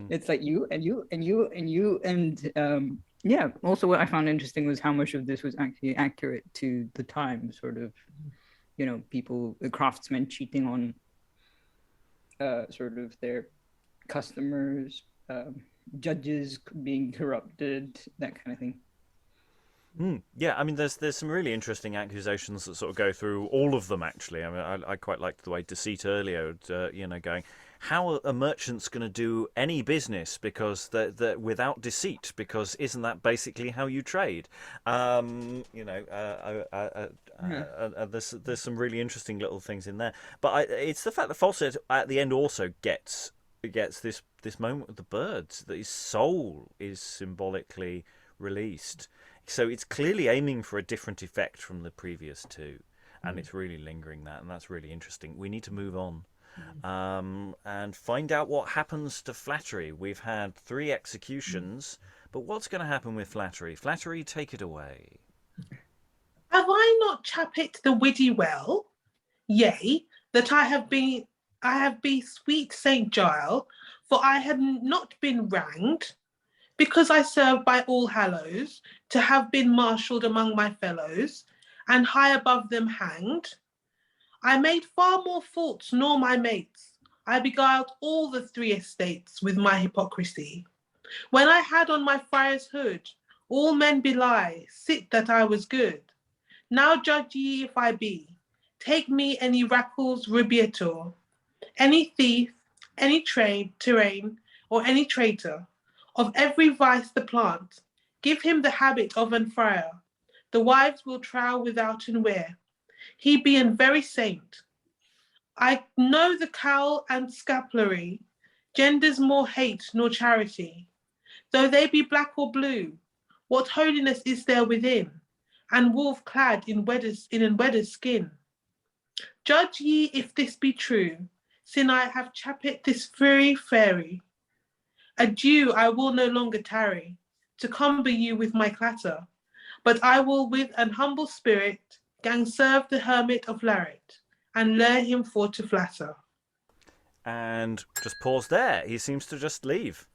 it's like you and you and you and you and yeah. Also, what I found interesting was how much of this was actually accurate to the time, sort of, people, the craftsmen cheating on sort of their customers, judges being corrupted, that kind of thing. Yeah, I mean, there's some really interesting accusations that sort of go through all of them. Actually, I mean, I quite liked the way Deceit earlier, going, how are merchants going to do any business because they're without deceit? Because isn't that basically how you trade? There's some really interesting little things in there, but it's the fact that Falsehood at the end also gets this moment with the birds, that his soul is symbolically released. So it's clearly aiming for a different effect from the previous two, and it's really lingering that, and that's really interesting. We need to move on and find out what happens to Flattery. We've had 3 executions, but what's going to happen with Flattery? Flattery, take it away. Have I not chapped the witty well? Yea, that I have been sweet Saint Giles, for I had not been ranged, because I served by All Hallows, to have been marshalled among my fellows, and high above them hanged. I made far more faults nor my mates. I beguiled all the 3 estates with my hypocrisy. When I had on my friar's hood, all men belie, sit that I was good. Now judge ye if I be. Take me any rackles rubiator, any thief, any terrain, or any traitor. Of every vice the plant, give him the habit of an friar. The wives will trow without and wear. He be an very saint. I know the cowl and scapulary genders more hate nor charity. Though they be black or blue, what holiness is there within? And wolf clad in wedder's skin. Judge ye if this be true, sin I have chapped this furry fairy. Adieu, I will no longer tarry, to cumber you with my clatter, but I will with an humble spirit gang serve the hermit of Laret, and lure him for to flatter. And just pause there. He seems to just leave.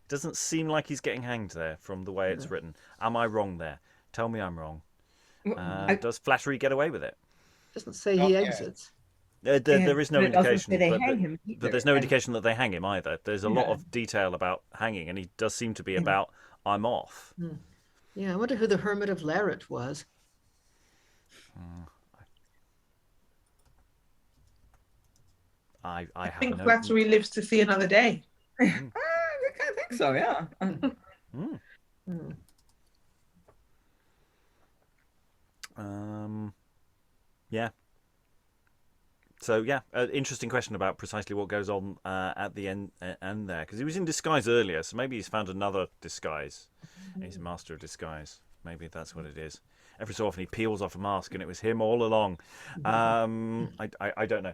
Doesn't seem like he's getting hanged there from the way it's written. Am I wrong there? Tell me I'm wrong. Does Flattery get away with it? Doesn't say he exits. There is no indication, but there's no indication that they hang him either. There's a lot of detail about hanging, and he does seem to be about, I'm off. Yeah, I wonder who the Hermit of Laret was. I think Flattery lives to see another day. I kind of think so, yeah. Yeah. So yeah, interesting question about precisely what goes on at the end there, because he was in disguise earlier, so maybe he's found another disguise. He's a master of disguise. Maybe that's what it is. Every so often he peels off a mask, and it was him all along. I don't know.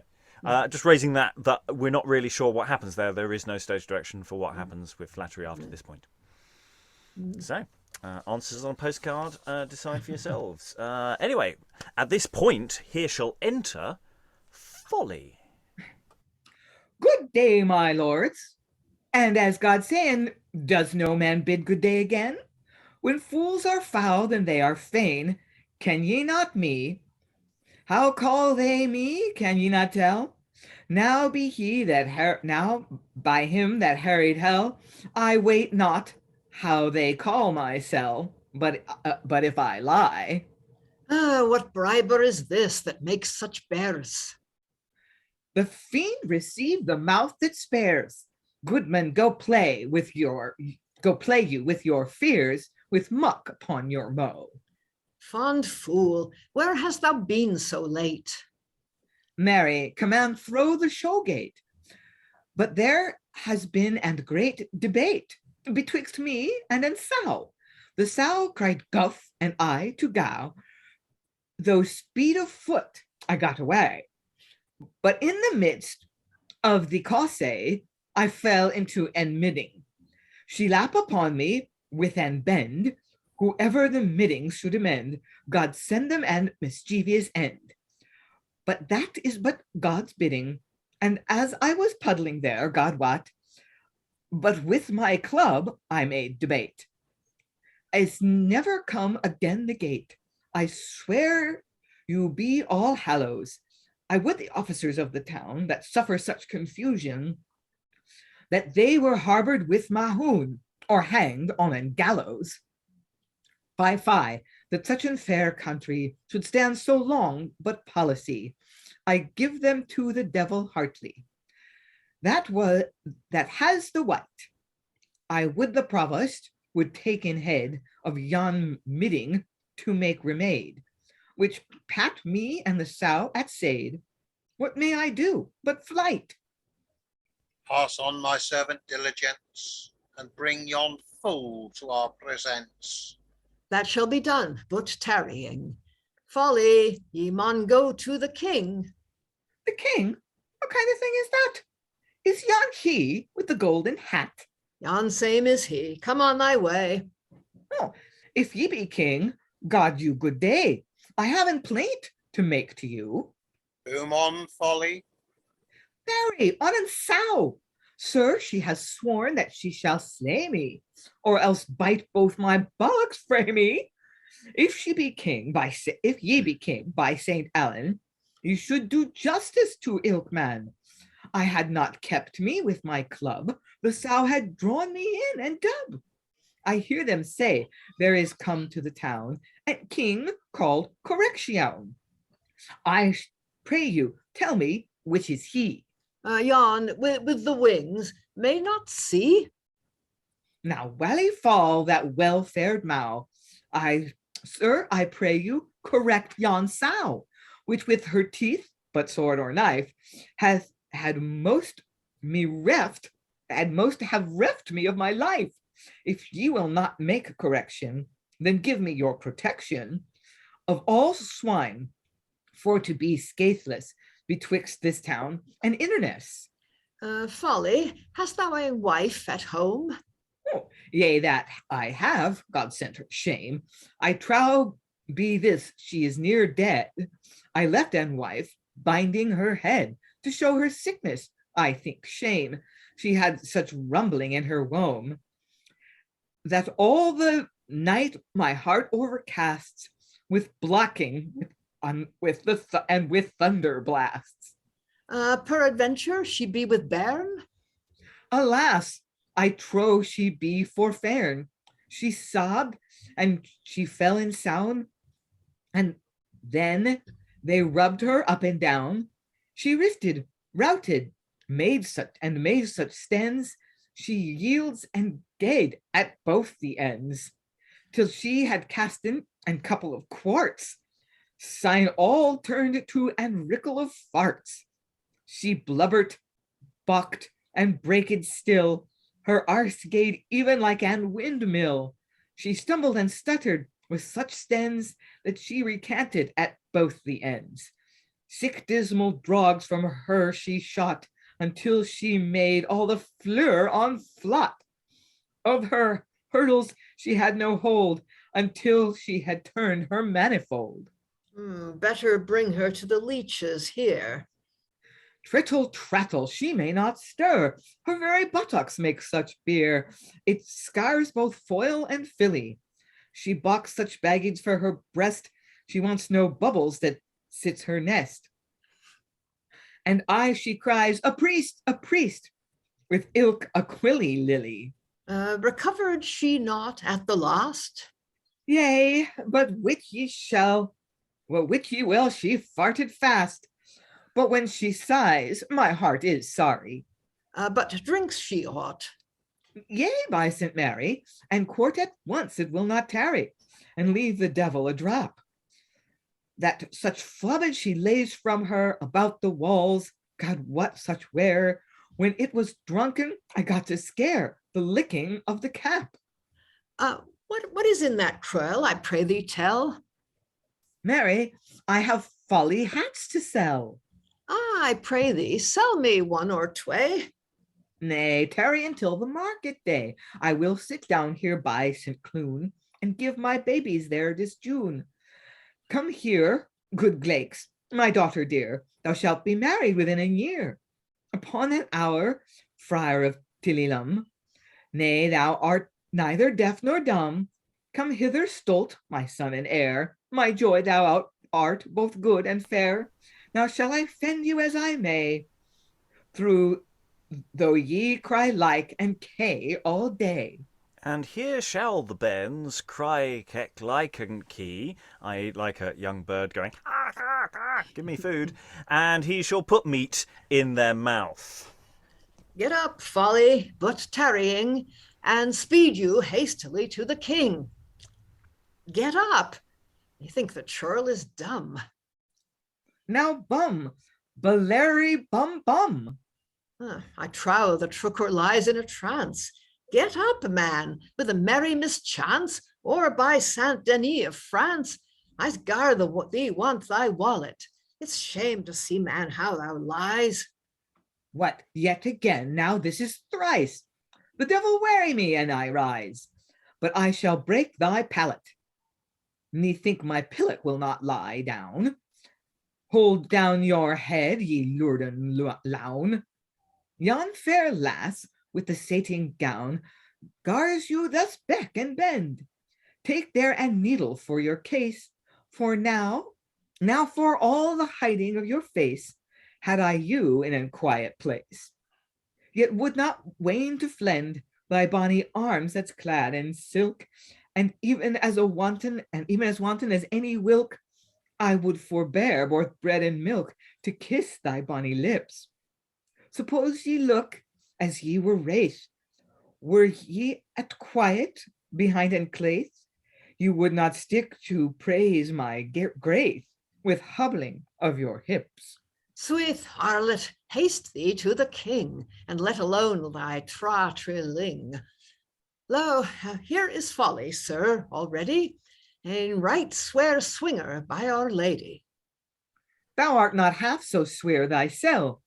Just raising that we're not really sure what happens there. There is no stage direction for what happens with Flattery after this point. So, answers on a postcard. Decide for yourselves. Anyway, at this point, here shall enter Folly. Good day, my lords. And as God saying, does no man bid good day again? When fools are fouled and they are fain, can ye not me? How call they me? Can ye not tell? Now be he that now by him that harried hell, I wait not how they call my cell, but if I lie. What briber is this that makes such bears? The fiend receive the mouth that spares. Goodman, go play you with your fears, with muck upon your mow. Fond fool, where hast thou been so late? Marry, command throw the show gate. But there has been and great debate betwixt me and sow. The sow cried guff, and I to gow. Though speed of foot I got away. But in the midst of the cause, I fell into an midding. She lap upon me with an bend. Whoever the midding should amend, God send them an mischievous end. But that is but God's bidding. And as I was puddling there, God wot, but with my club I made debate. I's never come again the gate. I swear you be All Hallows. I would the officers of the town that suffer such confusion that they were harbored with Mahoon, or hanged on an gallows. Fie, that such an fair country should stand so long but policy. I give them to the devil heartily. That has the white. I would the provost would take in head of yon meeting to make remade, which pat me and the sow at sade. What may I do but flight? Pass on my servant Diligence, and bring yon fool to our presence. That shall be done, but tarrying. Folly, ye maun go to the king. The king? What kind of thing is that? Is yon he with the golden hat? Yon same is he. Come on thy way. Oh, if ye be king, God you good day. I have an plaint to make to you. Whom on, Folly? Mary, on an sow. Sir, she has sworn that she shall slay me, or else bite both my bullocks frae me. If ye be king by Saint Allen, you should do justice to ilk man. I had not kept me with my club, the sow had drawn me in and dub. I hear them say there is come to the town a king called Correction. I pray you, tell me which is he. Yon with the wings may not see. Now, wally fall that well-fared mow. Sir, I pray you, correct yon sow, which with her teeth, but sword or knife, hath had most have reft me of my life. If ye will not make a correction, then give me your protection of all swine, for to be scatheless betwixt this town and Inverness. Folly, hast thou a wife at home? Oh, yea, that I have, God sent her shame. I trow be this, she is near dead. I left an wife, binding her head, to show her sickness, I think shame. She had such rumbling in her womb, that all the night my heart overcasts with blocking with thunder blasts. Peradventure she be with bairn? Alas, I trow she be forfairn. She sobbed and she fell in sound, and then they rubbed her up and down. She rifted, routed, made such stens, she yields and gaed at both the ends, till she had casten and couple of quarts, sign all turned to an rickle of farts. She blubbered, balked, and braked still, her arse gaed even like an windmill. She stumbled and stuttered with such stens that she recanted at both the ends. Sick dismal drogs from her she shot, until she made all the fleur on flot. Of her hurdles she had no hold, until she had turned her manifold. Better bring her to the leeches here. Trittle tattle, she may not stir. Her very buttocks make such beer. It scars both foil and filly. She balks such baggage for her breast. She wants no bubbles that sits her nest. And she cries, a priest, with ilk a quilly lily. Recovered she not at the last? Yea, but wit ye will, she farted fast. But when she sighs, my heart is sorry. But drinks she aught? Yea, by St. Mary, and quart at once it will not tarry, and leave the devil a drop. That such flubbage she lays from her about the walls, God, what such wear, when it was drunken, I got to scare the licking of the cap. What is in that creel, I pray thee tell? Mary, I have folly hats to sell. I pray thee, sell me one or tway. Nay, tarry until the market day. I will sit down here by St. Clune, and give my babies there this June. Come here, good Glakes, my daughter dear, thou shalt be married within a year. Upon an hour, friar of Tillilum, nay, thou art neither deaf nor dumb. Come hither, Stolt, my son and heir, my joy, thou art both good and fair. Now shall I fend you as I may through though ye cry like and kay all day. And here shall the bairns cry keck like and key, i.e. like a young bird going, ah, ah, ah, give me food, and he shall put meat in their mouth. Get up, Folly, but tarrying, and speed you hastily to the king. Get up. You think the churl is dumb. Now bum, Belarry bum bum. I trow the trucker lies in a trance. Get up, man, with a merry mischance, or by Saint Denis of France, I's gar thee want thy wallet. It's shame to see, man, how thou lies. What, yet again? Now this is thrice. The devil weary me, and I rise. But I shall break thy pallet. Methink my pillock will not lie down. Hold down your head, ye Lourden lown. Yon fair lass, with the sating gown, gars you thus beck and bend. Take there a needle for your case, for now for all the hiding of your face, had I you in a quiet place. Yet would not wane to flend thy bonny arms that's clad in silk, and even as wanton as any whilk, I would forbear both bread and milk to kiss thy bonny lips. Suppose ye look as ye were wraith, were ye at quiet behind and claith, you would not stick to praise my grace with hubbling of your hips. Sweet harlot, haste thee to the king, and let alone thy trilling. Lo, here is Folly, sir, already, a right swear swinger by Our Lady. Thou art not half so swear thyself.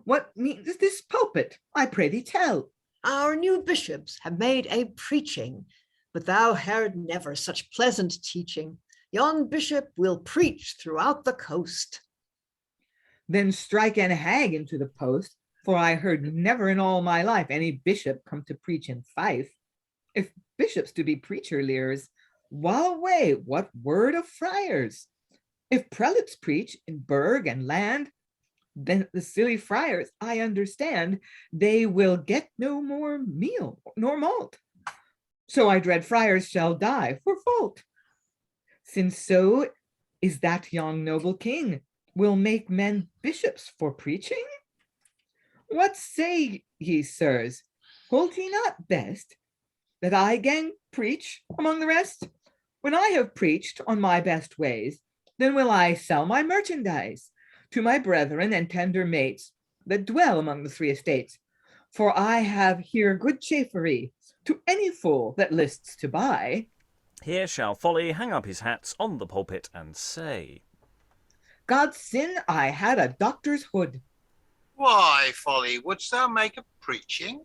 What means this pulpit? I pray thee tell. Our new bishops have made a preaching, but thou heard never such pleasant teaching. Yon bishop will preach throughout the coast. Then strike an hag into the post, for I heard never in all my life any bishop come to preach in Fife. If bishops to be preacher leers, while away what word of friars? If prelates preach in burg and land, then the silly friars, I understand, they will get no more meal nor malt. So I dread friars shall die for fault. Since so is that young noble king will make men bishops for preaching? What say ye, sirs? Hold ye not best that I gang preach among the rest? When I have preached on my best ways, then will I sell my merchandise to my brethren and tender mates that dwell among the three estates. For I have here good chaffery to any fool that lists to buy. Here shall Folly hang up his hats on the pulpit and say, God sin I had a doctor's hood. Why, Folly, wouldst thou make a preaching?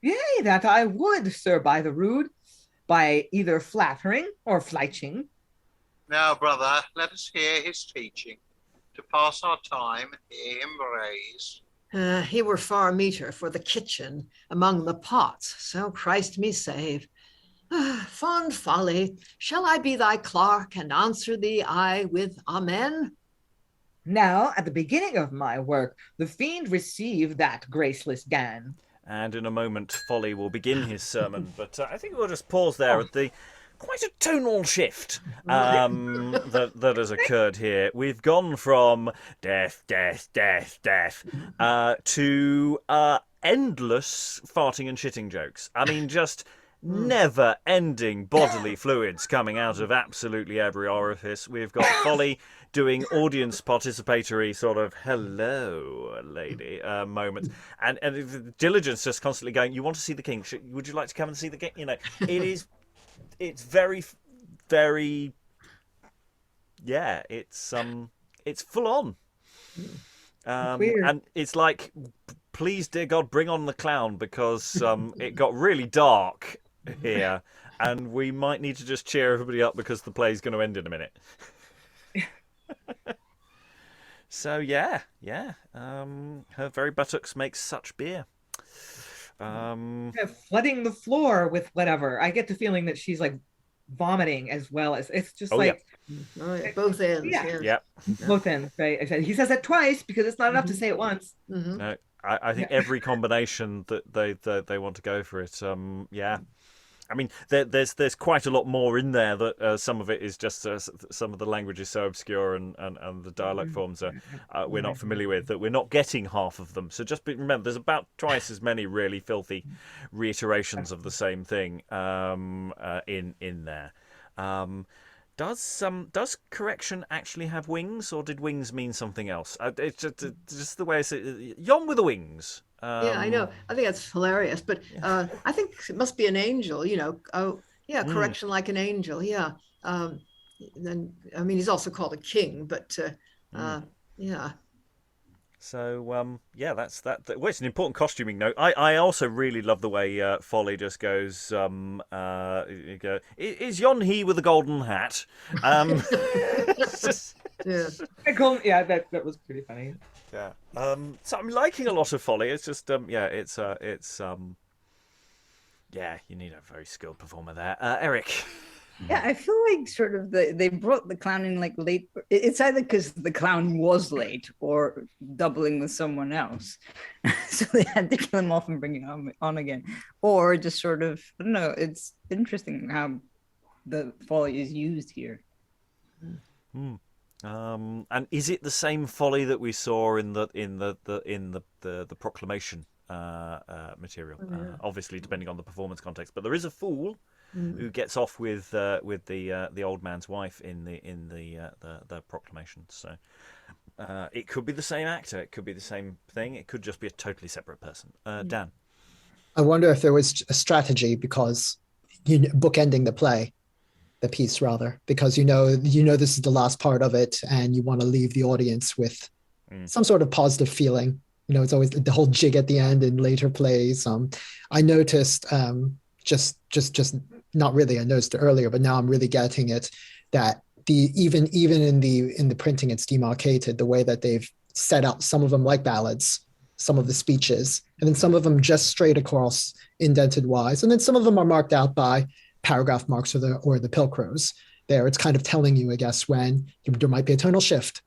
Yea, that I would, sir, by the rood, by either flattering or fleiching. Now, brother, let us hear his teaching, to pass our time and hear him raise. He were far meeter for the kitchen among the pots, so Christ me save. Fond Folly, shall I be thy clerk and answer thee I with Amen? Now, at the beginning of my work, the fiend received that graceless gan. And in a moment, Folly will begin his sermon, but I think we'll just pause there at the quite a tonal shift that has occurred here. We've gone from death, death, death, death to endless farting and shitting jokes. I mean, just never-ending bodily fluids coming out of absolutely every orifice. We've got Folly doing audience participatory sort of hello lady moments, and Diligence just constantly going, you want to see the king, would you like to come and see the king? You know, it's very, very, yeah, it's full on, and it's like, please dear God, bring on the clown, because it got really dark here, and we might need to just cheer everybody up because the play's going to end in a minute. So yeah, her very buttocks make such beer. Flooding the floor with whatever. I get the feeling that she's like vomiting as well as it's just like both ends. Yeah. Both ends. Right. He says it twice because it's not enough to say it once. Mm-hmm. No. I think every combination that they want to go for it. Yeah. I mean, there's quite a lot more in there that some of it is just some of the language is so obscure and the dialect forms are we're not familiar with, that we're not getting half of them. So just remember, there's about twice as many really filthy reiterations of the same thing in there. Does correction actually have wings, or did wings mean something else? It's just the way I say it. Yon with the wings. Yeah, I know. I think that's hilarious, but I think it must be an angel, you know. Oh, yeah, correction like an angel. Yeah. Then I mean, he's also called a king, but yeah. So yeah, that's that. Well, it's an important costuming note. I also really love the way Folly just goes. Is yon he with the golden hat? It's just, Yeah, that was pretty funny. yeah. So I'm liking a lot of Folly. It's just yeah, it's yeah, you need a very skilled performer there. Eric. Yeah, I feel like sort of they brought the clown in like late. It's either because the clown was late or doubling with someone else, so they had to kill him off and bring him on again, or just sort of, I don't know. It's interesting how the Folly is used here. And is it the same Folly that we saw in the proclamation material? Obviously, depending on the performance context, but there is a fool who gets off with the old man's wife in the proclamation. So it could be the same actor, it could be the same thing, it could just be a totally separate person. Dan. I wonder if there was a strategy because bookending the piece rather, because you know this is the last part of it, and you want to leave the audience with some sort of positive feeling. You know, it's always the whole jig at the end in later plays. I noticed just not really, I noticed it earlier, but now I'm really getting it, that even in the printing, it's demarcated the way that they've set up some of them like ballads, some of the speeches, and then some of them just straight across indented wise, and then some of them are marked out by paragraph marks or the pilcrows. There, it's kind of telling you, I guess, when there might be a tonal shift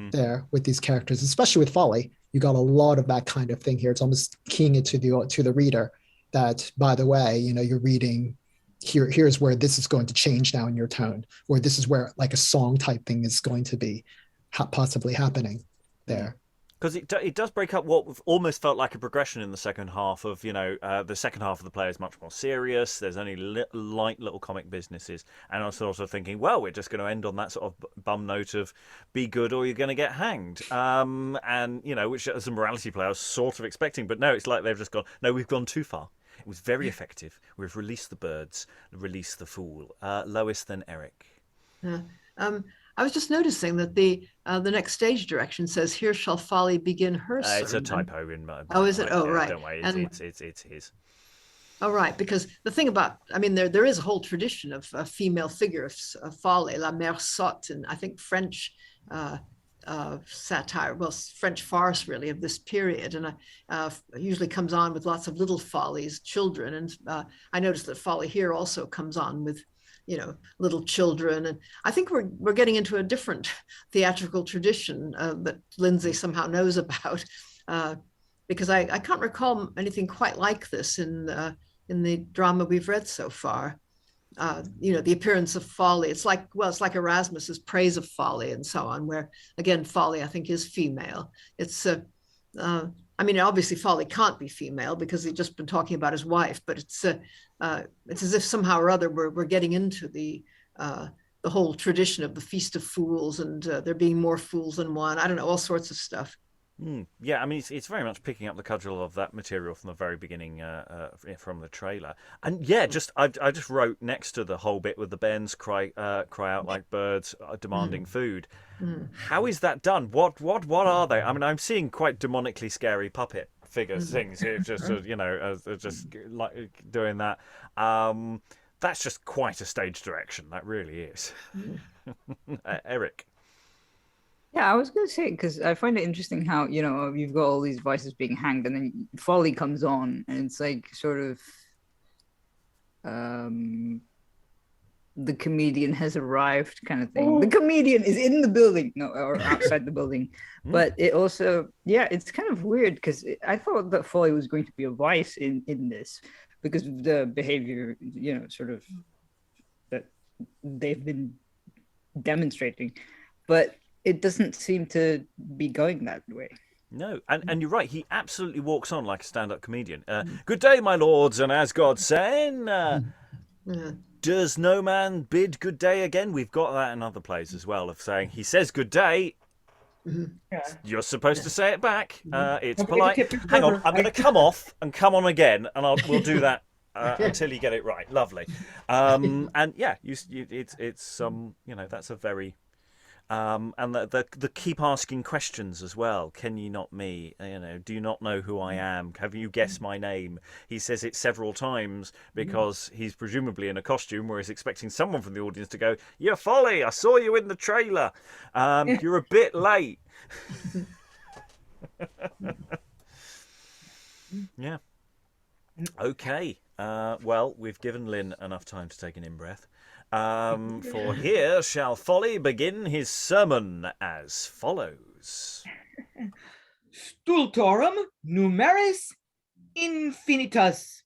there with these characters, especially with Folly. You got a lot of that kind of thing here. It's almost keying it to the reader that, by the way, you know, you're reading here. Here's where this is going to change now in your tone, or this is where like a song type thing is going to be possibly happening there. Because it does break up what almost felt like a progression in the second half of, you know, the second half of the play is much more serious. There's only light little comic businesses. And I was sort of thinking, well, we're just going to end on that sort of bum note of be good or you're going to get hanged. And, you know, which as a morality play I was sort of expecting. But no, it's like they've just gone, no, we've gone too far. It was very effective. We've released the birds, released the fool. Lois, then Eric. Yeah. I was just noticing that the next stage direction says, "Here shall Folly begin her sermon." It's a typo in my. Oh, is it? Oh, right. Don't worry, it's his. Oh, right. Because the thing about, I mean, there is a whole tradition of a female figure of Folly, La Mère Sotte, and I think French satire, well, French farce really of this period, and usually comes on with lots of little Follies, children, and I noticed that Folly here also comes on with, you know, little children, and I think we're getting into a different theatrical tradition that Lindsay somehow knows about, because I can't recall anything quite like this in the drama we've read so far. You know, the appearance of Folly, it's like Erasmus's praise of Folly and so on, where again Folly I think is female. It's I mean, obviously Folly can't be female because he's just been talking about his wife, but it's as if somehow or other we're getting into the whole tradition of the Feast of Fools, and there being more fools than one. I don't know, all sorts of stuff. Yeah, I mean, it's very much picking up the cudgel of that material from the very beginning, from the trailer. And yeah, I just wrote next to the whole bit with the Bens cry out like birds demanding food. How is that done? What are they? I mean, I'm seeing quite demonically scary puppet figures, things. It's just you know, just like doing that. That's just quite a stage direction. That really is. Eric. Yeah, I was going to say, because I find it interesting how, you know, you've got all these vices being hanged, and then Folly comes on, and it's like sort of, the comedian has arrived kind of thing. The comedian is in the building, no, or outside the building. But it also, yeah, it's kind of weird because I thought that folly was going to be a vice in this because of the behavior, sort of that they've been demonstrating. But it doesn't seem to be going that way. No, and you're right. He absolutely walks on like a stand-up comedian. Good day, my lords, and as God saying, does no man bid good day again? We've got that in other plays as well, of saying he says good day. You're supposed to say it back. It's polite. Hang on, I'm going to come off and come on again, and we'll do that until you get it right. Lovely. And yeah, it's that's a very. And the keep asking questions as well. Can you not me? Do you not know who I am? Have you guessed my name? He says it several times because he's presumably in a costume where he's expecting someone from the audience to go, "You're Folly, I saw you in the trailer. You're a bit late." Yeah. Okay. Well, we've given Lynn enough time to take an in-breath. For here shall Folly begin his sermon as follows. Stultorum numeris infinitus.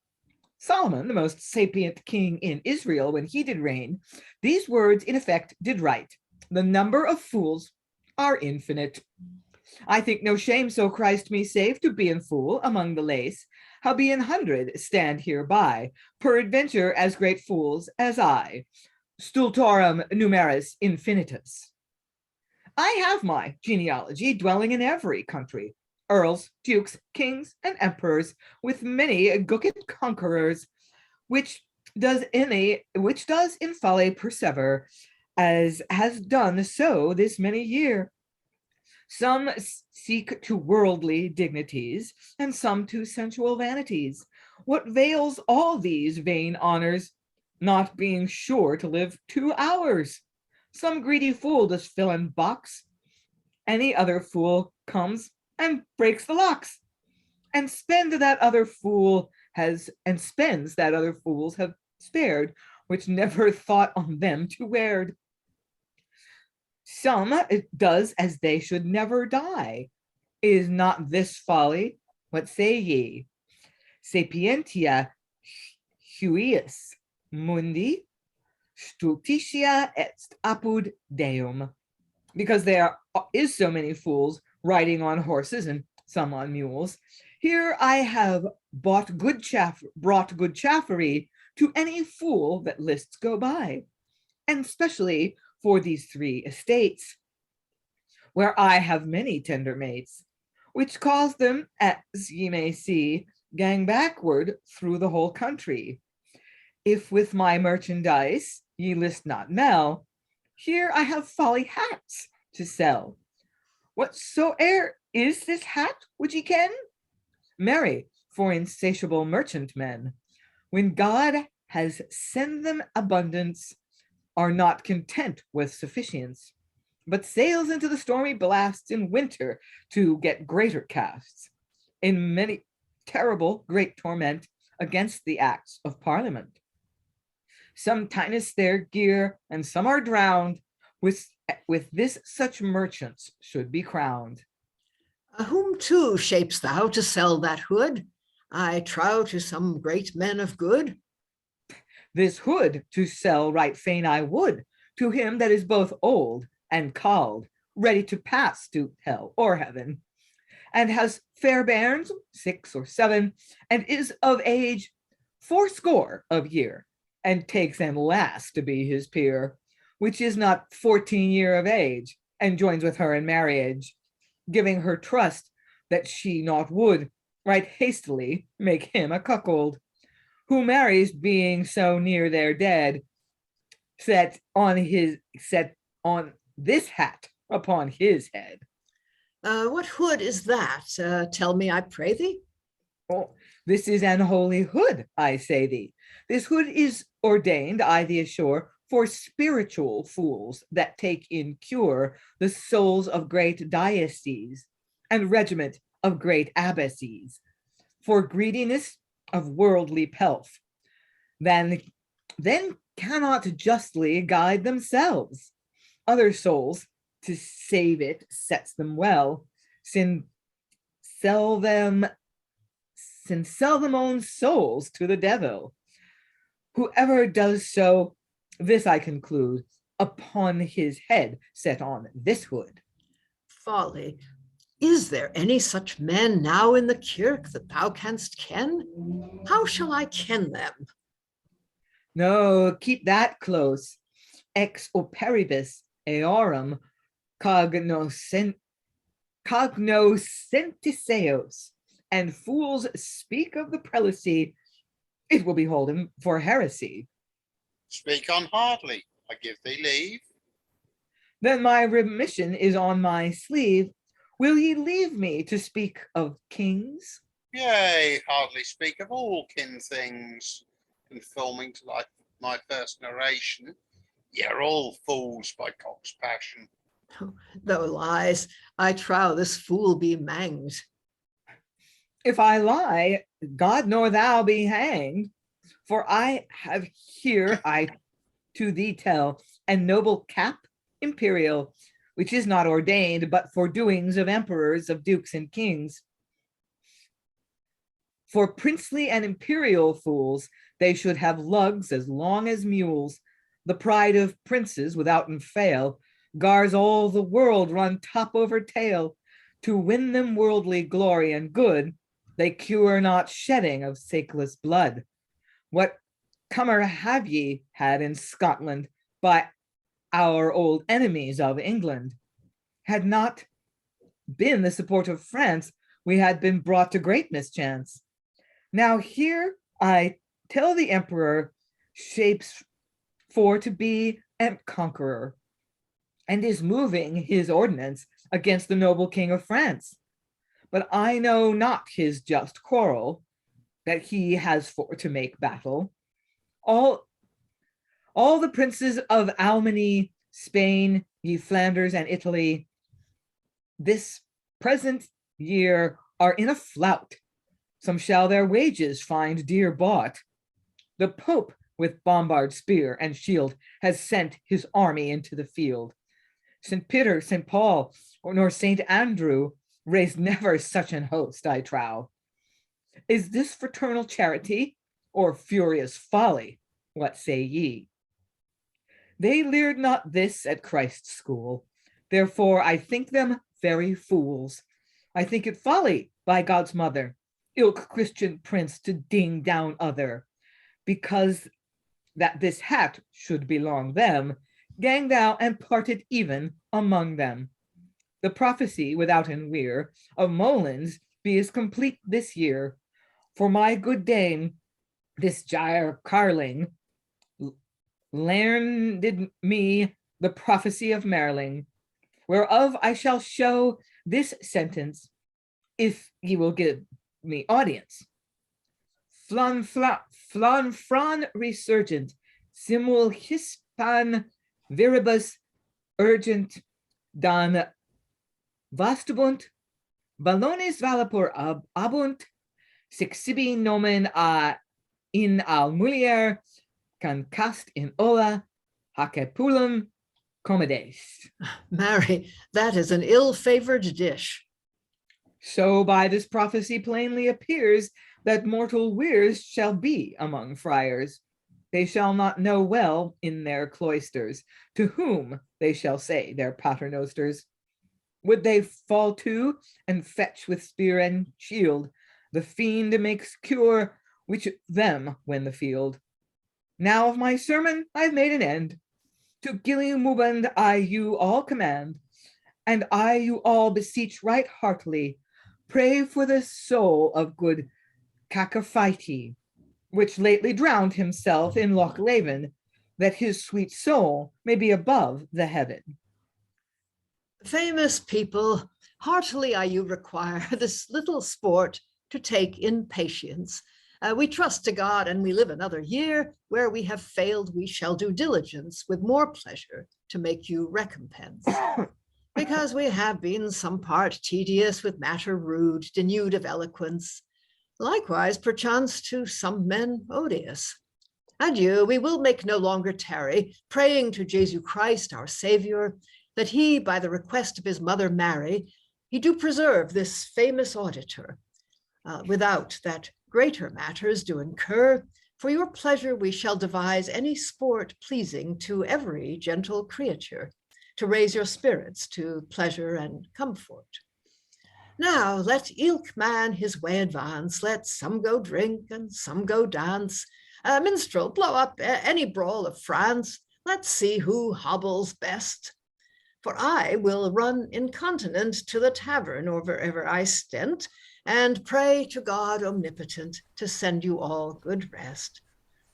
Solomon, the most sapient king in Israel when he did reign, these words in effect did write, the number of fools are infinite. I think no shame, so Christ me save, to be a fool among the lace, how be 100 stand hereby, peradventure as great fools as I. Stultorum numeris infinitus. I have my genealogy dwelling in every country, earls, dukes, kings, and emperors, with many gooked conquerors, which does in folly persever, as has done so this many year. Some seek to worldly dignities, and some to sensual vanities. What veils all these vain honors? Not being sure to live 2 hours. Some greedy fool does fill in box. Any other fool comes and breaks the locks, and spends that other fools have spared, which never thought on them to wear. Some does as they should never die. Is not this folly? What say ye? Sapientia huius mundi stultitia est apud deum. Because there is so many fools riding on horses and some on mules, here I have brought good chaffery to any fool that lists go by, and specially for these 3 estates, where I have many tender mates, which cause them, as ye may see, gang backward through the whole country. If with my merchandise ye list not mell, here I have folly hats to sell. Whatsoe'er is this hat, would ye ken? Marry, for insatiable merchantmen, when God has sent them abundance, are not content with sufficience, but sails into the stormy blasts in winter to get greater casts, in many terrible great torment against the acts of Parliament. Some tinus their gear, and some are drowned, with this such merchants should be crowned. Whom too shapest thou to sell that hood? I trow to some great men of good. This hood to sell right fain I would, to him that is both old and called, ready to pass to hell or heaven, and has fair bairns, 6 or 7, and is of age 80 of year, and takes them last to be his peer, which is not 14 year of age, and joins with her in marriage, giving her trust that she not would right hastily make him a cuckold, who marries being so near their dead, set on this hat upon his head. What hood is that? Tell me, I pray thee. Oh, this is an holy hood, I say thee. This hood is ordained, I thee assure, for spiritual fools that take in cure the souls of great dioceses and regiment of great abbesses, for greediness of worldly pelf. Then cannot justly guide themselves. Other souls, to save it, sets them well, sin sell them own souls to the devil. Whoever does so, this I conclude, upon his head set on this hood. Folly. Is there any such men now in the kirk that thou canst ken? How shall I ken them? No, keep that close. Ex operibus eorum cognoscentiseos, and fools speak of the prelacy, it will behold him for heresy. Speak on hardly, I give thee leave. Then my remission is on my sleeve. Will ye leave me to speak of kings? Yea, hardly speak of all kin things. Conforming to my first narration, ye are all fools by cock's passion. Though lies, I trow this fool be manged. If I lie, God nor thou be hanged. For I have here, I to thee tell, and noble cap imperial, which is not ordained but for doings of emperors, of dukes and kings. For princely and imperial fools, they should have lugs as long as mules. The pride of princes, withouten fail, gars all the world run top over tail. To win them worldly glory and good, they cure not shedding of sackless blood. What comer have ye had in Scotland by our old enemies of England? Had not been the support of France, we had been brought to great mischance. Now here I tell the emperor shapes for to be a conqueror, and is moving his ordinance against the noble king of France. But I know not his just quarrel, that he has for to make battle. All the princes of Almany, Spain, ye Flanders, and Italy, this present year are in a flout. Some shall their wages find dear bought. The Pope with bombard, spear, and shield has sent his army into the field. St. Peter, St. Paul, nor St. Andrew raised never such an host, I trow. Is this fraternal charity or furious folly? What say ye? They leared not this at Christ's school. Therefore I think them very fools. I think it folly by God's mother, ilk Christian prince to ding down other. Because that this hat should belong them, gang thou and part it even among them. The prophecy withouten weir of Molins be as complete this year. For my good dame, this gyre carling, learned me the prophecy of Merlin, whereof I shall show this sentence, if ye will give me audience. Flan fran resurgent, simul hispan viribus urgent dan vastabunt, ballones valapur abunt, sixibi nomen a in al mulier can cast in ola hacepulum comedes. Marry, that is an ill-favored dish. So by this prophecy plainly appears that mortal weirs shall be among friars. They shall not know well in their cloisters to whom they shall say their paternosters. Would they fall to and fetch with spear and shield, the fiend makes cure which them win the field. Now of my sermon I've made an end. To Gilliumuband I you all command, and I you all beseech right heartily, pray for the soul of good Cacophyte, which lately drowned himself in Loch Leven, that his sweet soul may be above the heaven. Famous people, heartily I you require this little sport to take in patience. We trust to God and we live another year. Where we have failed, we shall do diligence with more pleasure to make you recompense. Because we have been some part tedious with matter rude, denuded of eloquence, likewise perchance to some men odious. Adieu, we will make no longer tarry, praying to Jesu Christ, our Saviour, that he, by the request of his mother Mary, he do preserve this famous auditor, without that greater matters do incur. For your pleasure we shall devise any sport pleasing to every gentle creature, to raise your spirits to pleasure and comfort. Now let ilk man his way advance, let some go drink and some go dance. Minstrel, blow up any brawl of France, let's see who hobbles best. For I will run incontinent to the tavern or wherever I stent, and pray to God omnipotent to send you all good rest.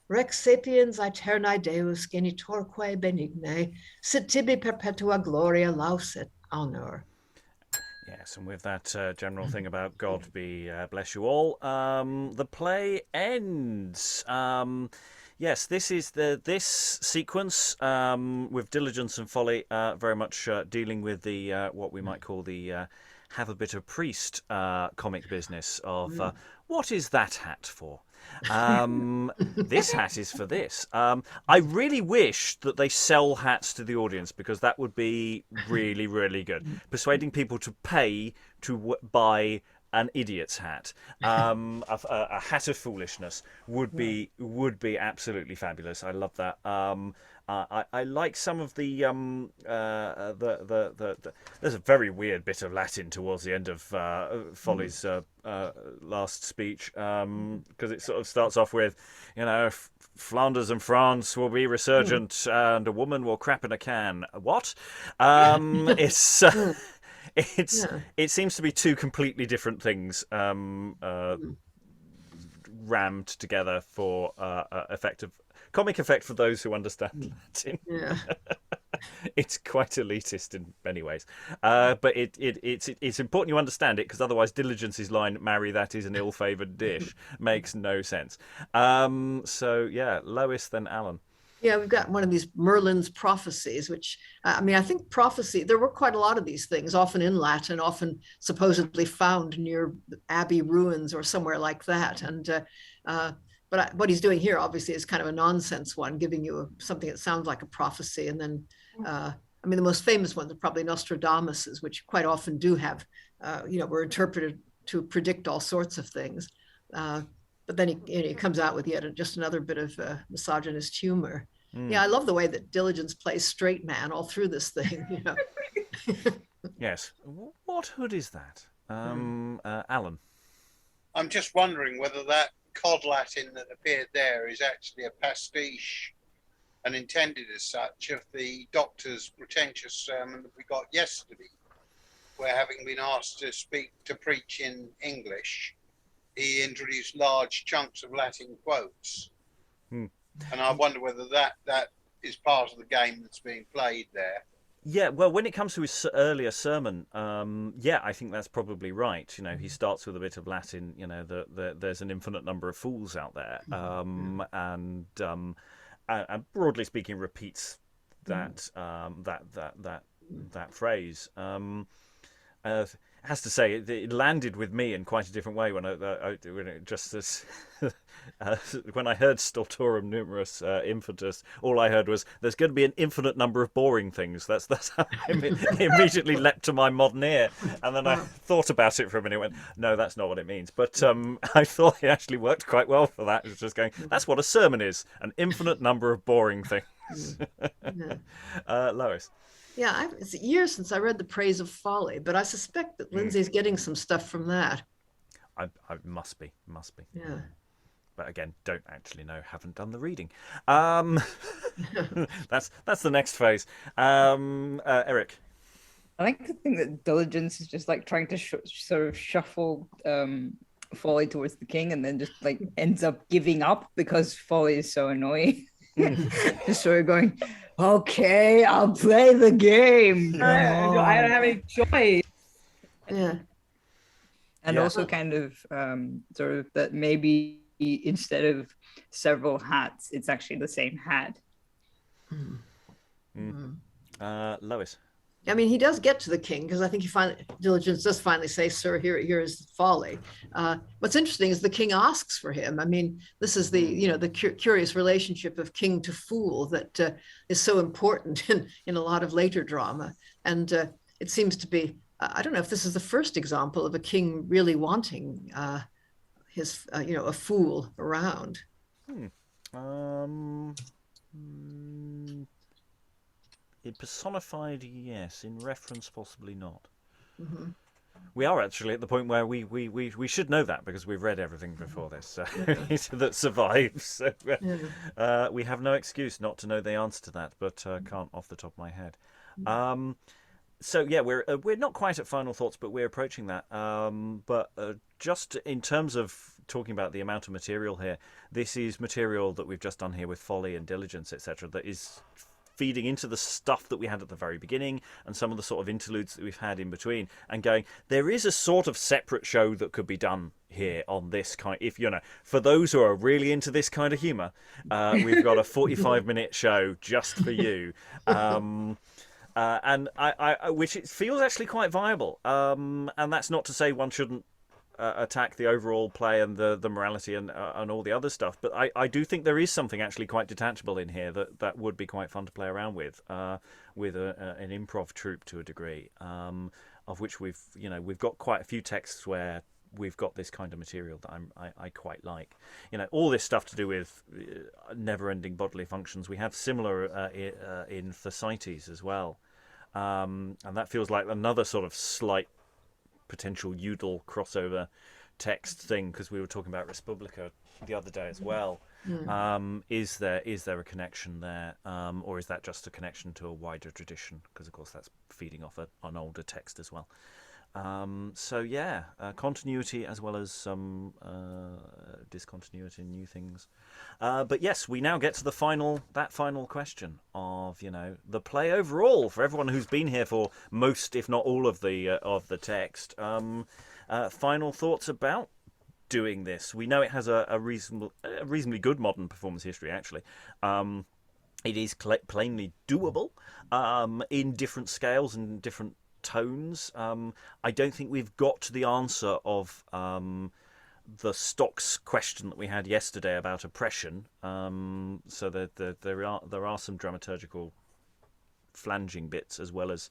Rex sapiens aeternae Deus genitorque benigne, sit tibi perpetua gloria lauset honor. Yes, and with that general thing about God be bless you all, the play ends. Yes, this is this sequence with Diligence and Folly, very much dealing with the what we might call the have a bit of priest comic business of what is that hat for? This hat is for this. I really wish that they sell hats to the audience, because that would be really, really good. Persuading people to pay to buy an idiot's hat, a hat of foolishness would be absolutely fabulous. I love that. I like some of the there's a very weird bit of Latin towards the end of Folly's last speech, because it sort of starts off with, Flanders and France will be resurgent, and a woman will crap in a can. What? It seems to be two completely different things rammed together for comic effect for those who understand Latin. Yeah. It's quite elitist in many ways, but it's important you understand it, because otherwise Diligence's line, "Marry, that is an ill-favoured dish," makes no sense. So yeah, Lois, then Alan. Yeah, we've got one of these Merlin's prophecies, which, I think prophecy, there were quite a lot of these things, often in Latin, often supposedly found near abbey ruins or somewhere like that. And but what he's doing here, obviously, is kind of a nonsense one, giving you something that sounds like a prophecy. And then, the most famous ones are probably Nostradamus's, which quite often do have, were interpreted to predict all sorts of things. But then he comes out with yet just another bit of misogynist humor. Yeah, I love the way that Diligence plays straight man all through this thing. Yes. What hood is that? Alan? I'm just wondering whether that cod Latin that appeared there is actually a pastiche, and intended as such, of the doctor's pretentious sermon that we got yesterday, where, having been asked to preach in English, he introduced large chunks of Latin quotes. And I wonder whether that is part of the game that's being played there. Yeah, well, when it comes to his earlier sermon, I think that's probably right. He starts with a bit of Latin. There's an infinite number of fools out there, and broadly speaking, repeats that that phrase. Has to say, it landed with me in quite a different way when I heard Stultorum numerus infantus. All I heard was, "There's going to be an infinite number of boring things." That's how it immediately leapt to my modern ear, and then I thought about it for a minute and went, "No, that's not what it means." But I thought it actually worked quite well for that. It was just going, "That's what a sermon is: an infinite number of boring things." Lois. Yeah, it's years since I read The Praise of Folly, but I suspect that Lindsay's getting some stuff from that. I must be. Yeah. But again, don't actually know. Haven't done the reading. That's the next phase. Eric. I like to think that Diligence is just like trying to sort of shuffle Folly towards the king, and then just like ends up giving up because Folly is so annoying. Just sort of going, "Okay, I'll play the game." I don't have any choice. Yeah. And also kind of sort of that maybe instead of several hats, it's actually the same hat. Lois. I mean, he does get to the king because I think Diligence does finally say, "Sir, here is folly." What's interesting is the king asks for him. I mean, this is the curious relationship of king to fool that is so important in a lot of later drama, and it seems to be. I don't know if this is the first example of a king really wanting a fool around. In personified, yes. In reference, possibly not. Mm-hmm. We are actually at the point where we should know that because we've read everything before this that survives. So we have no excuse not to know the answer to that, but can't off the top of my head. So yeah, we're not quite at final thoughts, but we're approaching that. But just in terms of talking about the amount of material here, this is material that we've just done here with Folly and Diligence, etc., that is feeding into the stuff that we had at the very beginning and some of the sort of interludes that we've had in between, and going, there is a sort of separate show that could be done here on this kind. If for those who are really into this kind of humor, we've got a 45-minute show just for you. And which it feels actually quite viable. And that's not to say one shouldn't attack the overall play and the morality and all the other stuff. But I do think there is something actually quite detachable in here that would be quite fun to play around with an improv troupe to a degree, of which we've got quite a few texts where we've got this kind of material that I quite like. All this stuff to do with never-ending bodily functions. We have similar in Thersites as well. And that feels like another sort of slight potential Udall crossover text thing, because we were talking about Respublica the other day as well. Is there a connection there, or is that just a connection to a wider tradition? Because of course that's feeding off an older text as well. So yeah, continuity as well as some discontinuity and new things. But yes, we now get to the final question of the play overall for everyone who's been here for most, if not all, of the text. Final thoughts about doing this. We know it has a reasonably good modern performance history. Actually, it is plainly doable in different scales and different tones. I don't think we've got to the answer of the stocks question that we had yesterday about oppression. So there are some dramaturgical flanging bits as well as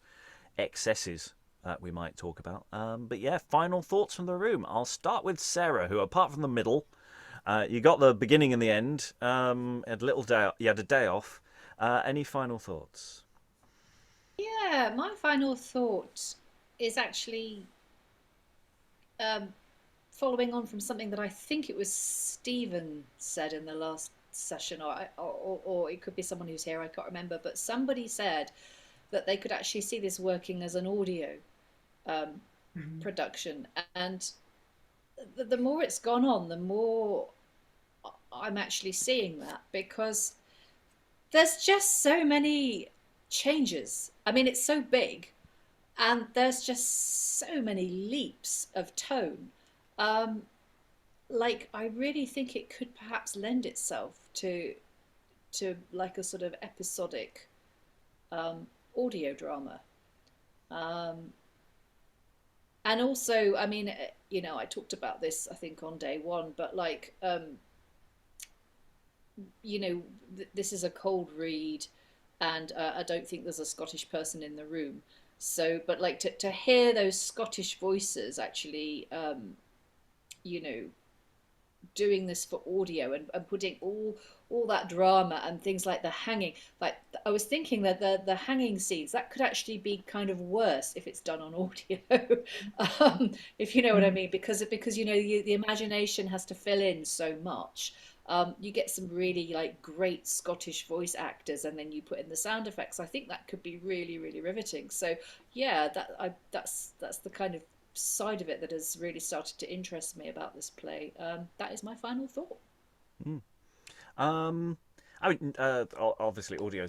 excesses that we might talk about. But yeah, final thoughts from the room. I'll start with Sarah, who, apart from the middle, you got the beginning and the end. You had a day off. Any final thoughts? Yeah, my final thought is actually following on from something that I think it was Stephen said in the last session, or it could be someone who's here, I can't remember, but somebody said that they could actually see this working as an audio production. And the more it's gone on, the more I'm actually seeing that, because there's just so many changes. I mean, it's so big, and there's just so many leaps of tone. I really think it could perhaps lend itself to like a sort of episodic audio drama. And also, I mean, I talked about this, I think, on day one, but this is a cold read, and I don't think there's a Scottish person in the room. So, but to hear those Scottish voices actually, doing this for audio and putting all that drama and things like the hanging, like I was thinking that the hanging scenes, that could actually be kind of worse if it's done on audio, if you know what I mean, because the imagination has to fill in so much. You get some really great Scottish voice actors, and then you put in the sound effects. I think that could be really, really riveting. So yeah, that's the kind of side of it that has really started to interest me about this play. That is my final thought. I mean, obviously, audio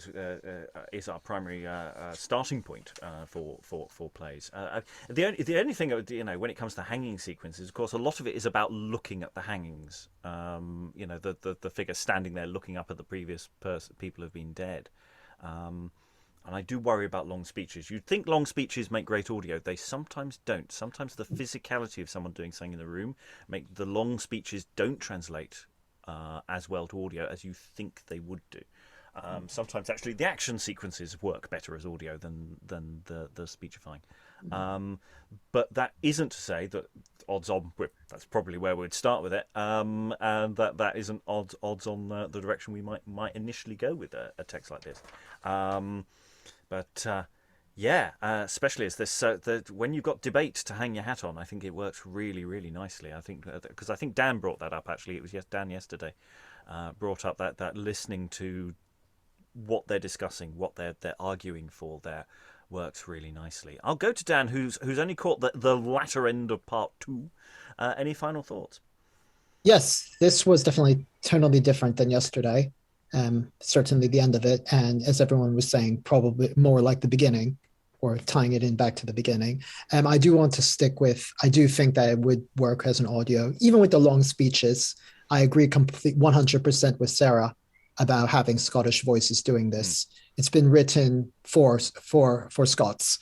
is our primary starting point for plays. The only thing, when it comes to hanging sequences, of course, a lot of it is about looking at the hangings. The figure standing there looking up at the previous people who've been dead. and I do worry about long speeches. You'd think long speeches make great audio. They sometimes don't. Sometimes the physicality of someone doing something in the room make the long speeches don't translate as well to audio as you think they would do. Sometimes actually the action sequences work better as audio than the speechifying. But that isn't to say that odds on, that's probably where we'd start with it, and that isn't odds on the direction we might initially go with a text like this. Especially as this, when you've got debate to hang your hat on, I think it works really, really nicely. I think because I think Dan brought that up actually. It was Dan yesterday brought up that listening to what they're discussing, what they're arguing for there, works really nicely. I'll go to Dan, who's only caught the latter end of part 2. Any final thoughts? Yes, this was definitely tonally different than yesterday. Certainly the end of it, and as everyone was saying, probably more like the beginning, or tying it in back to the beginning. I do want to stick with, I do think that it would work as an audio, even with the long speeches. I agree 100% with Sarah about having Scottish voices doing this. It's been written for Scots.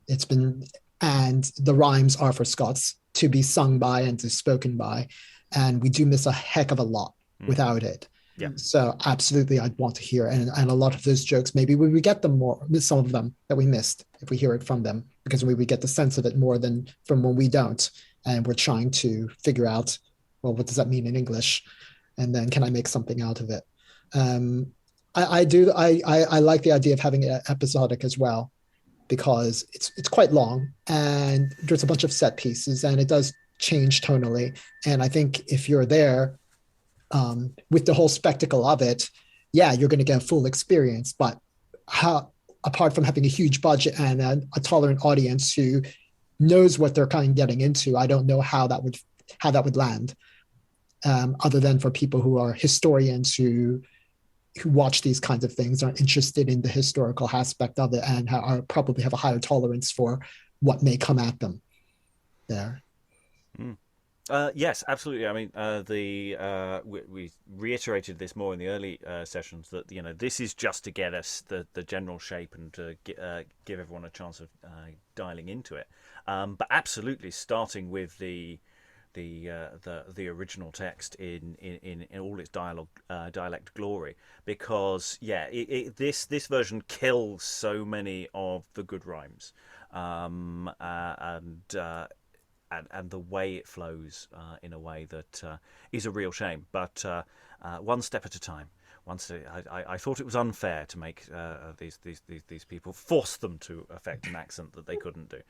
And the rhymes are for Scots to be sung by and to spoken by. And we do miss a heck of a lot without it. Yeah. So absolutely, I'd want to hear. And a lot of those jokes, maybe we would get them more, some of them that we missed if we hear it from them, because we would get the sense of it more than from when we don't. And we're trying to figure out, well, what does that mean in English? And then can I make something out of it? I like the idea of having it episodic as well, because it's quite long and there's a bunch of set pieces and it does change tonally. And I think if you're there with the whole spectacle of it, yeah, you're going to get a full experience. But apart from having a huge budget and a tolerant audience who knows what they're kind of getting into, I don't know how that would land. Other than for people who are historians who watch these kinds of things, are interested in the historical aspect of it, and probably have a higher tolerance for what may come at them there. Yes, absolutely. I mean, we reiterated this more in the early sessions, that this is just to get us the general shape and to give everyone a chance of dialing into it. But absolutely, starting with the original text in all its dialect glory, because this version kills so many of the good rhymes, and the way it flows in a way that is a real shame. But one step at a time. I thought it was unfair to make these people, force them to affect an accent that they couldn't do.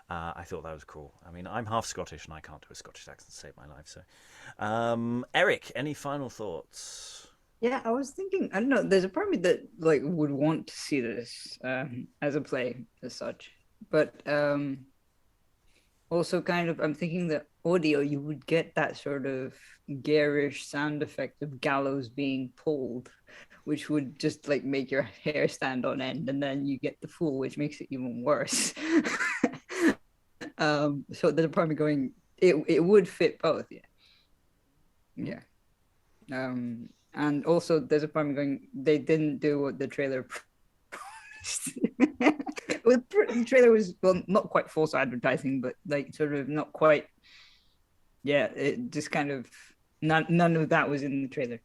I thought that was cruel. I mean, I'm half Scottish and I can't do a Scottish accent to save my life. So, Eric, any final thoughts? Yeah, I was thinking, I don't know, there's a part of me that would want to see this as a play as such, but also kind of, I'm thinking that audio, you would get that sort of garish sound effect of gallows being pulled, which would just make your hair stand on end, and then you get the fool, which makes it even worse. So there's a part of me going, it would fit both, yeah. And also there's a part of me going, they didn't do what the trailer promised. The trailer was, well, not quite false advertising, but sort of not quite. Yeah, it just kind of none of that was in the trailer.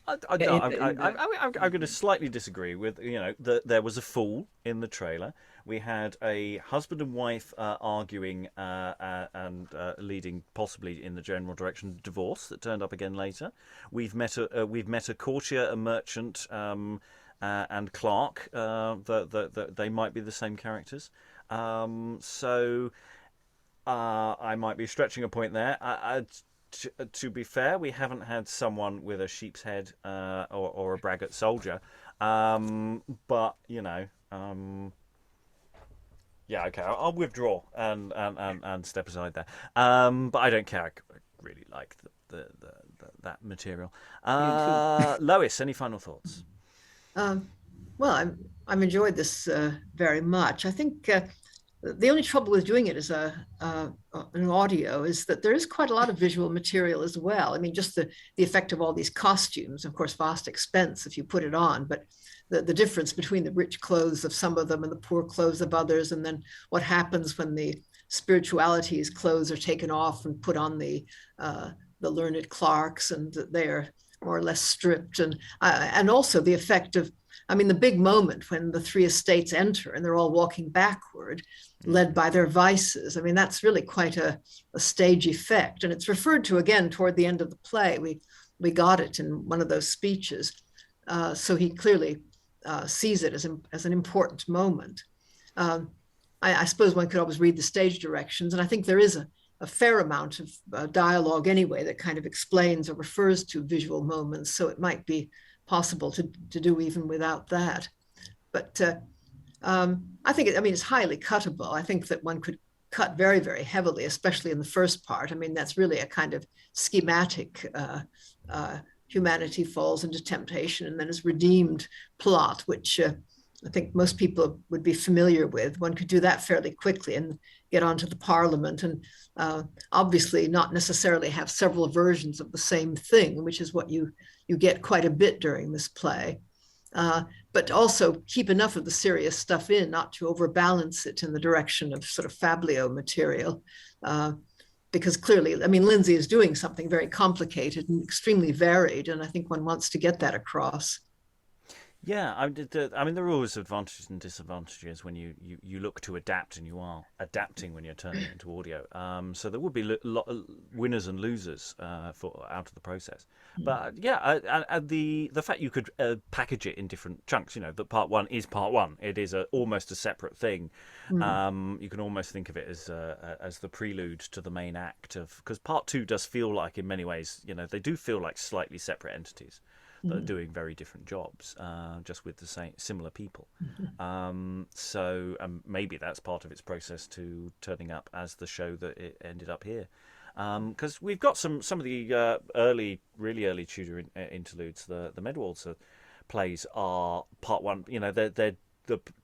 I'm going to slightly disagree with, there was a fool in the trailer. We had a husband and wife arguing and leading possibly in the general direction of divorce that turned up again later. We've met a courtier, a merchant, and Clark. They might be the same characters. So I might be stretching a point there. To be fair, we haven't had someone with a sheep's head or a braggart soldier, but yeah, okay, I'll withdraw and step aside there. But I don't care. I really like that material. Lois, any final thoughts? Well, I've enjoyed this very much. I think the only trouble with doing it as an audio is that there is quite a lot of visual material as well. I mean, just the effect of all these costumes, of course, vast expense if you put it on, but the difference between the rich clothes of some of them and the poor clothes of others, and then what happens when the spirituality's clothes are taken off and put on the learned clerks, and they're more or less stripped, and also the effect of, I mean, the big moment when the three estates enter and they're all walking backward, led by their vices. I mean, that's really quite a stage effect, and it's referred to again toward the end of the play. We got it in one of those speeches, so he clearly sees it as an important moment. I suppose one could always read the stage directions, and I think there is a fair amount of dialogue anyway that kind of explains or refers to visual moments, so it might be possible to do even without that. But I think, it's highly cuttable. I think that one could cut very, very heavily, especially in the first part. I mean, that's really a kind of schematic humanity falls into temptation and then is redeemed plot, which I think most people would be familiar with. One could do that fairly quickly and get onto the Parliament, and obviously not necessarily have several versions of the same thing, which is what you get quite a bit during this play. But also keep enough of the serious stuff in, not to overbalance it in the direction of sort of fablio material. Because clearly, I mean, Lindsay is doing something very complicated and extremely varied, and I think one wants to get that across. Yeah, I mean, there are always advantages and disadvantages when you look to adapt, and you are adapting when you're turning it into audio. So there would be winners and losers out of the process. But yeah, the fact you could package it in different chunks, that part one is part one. It is almost a separate thing. You can almost think of it as the prelude to the main act because part two does feel like, in many ways, they do feel like slightly separate entities that are doing very different jobs, just with the similar people. So maybe that's part of its process to turning up as the show that it ended up here. Because we've got some of the really early Tudor interludes. The Medwalter plays are part one. They're the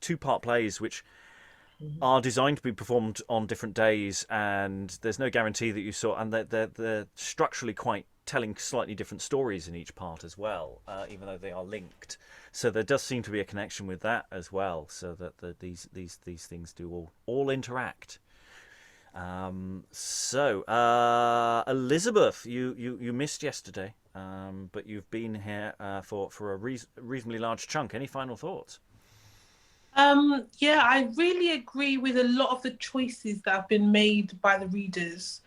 2-part plays which are designed to be performed on different days, and there's no guarantee that you saw. And they're structurally quite telling slightly different stories in each part as well, even though they are linked. So there does seem to be a connection with that as well, so that these things do all interact. So Elizabeth, you missed yesterday, but you've been here for a reasonably large chunk. Any final thoughts? Yeah, I really agree with a lot of the choices that have been made by the readers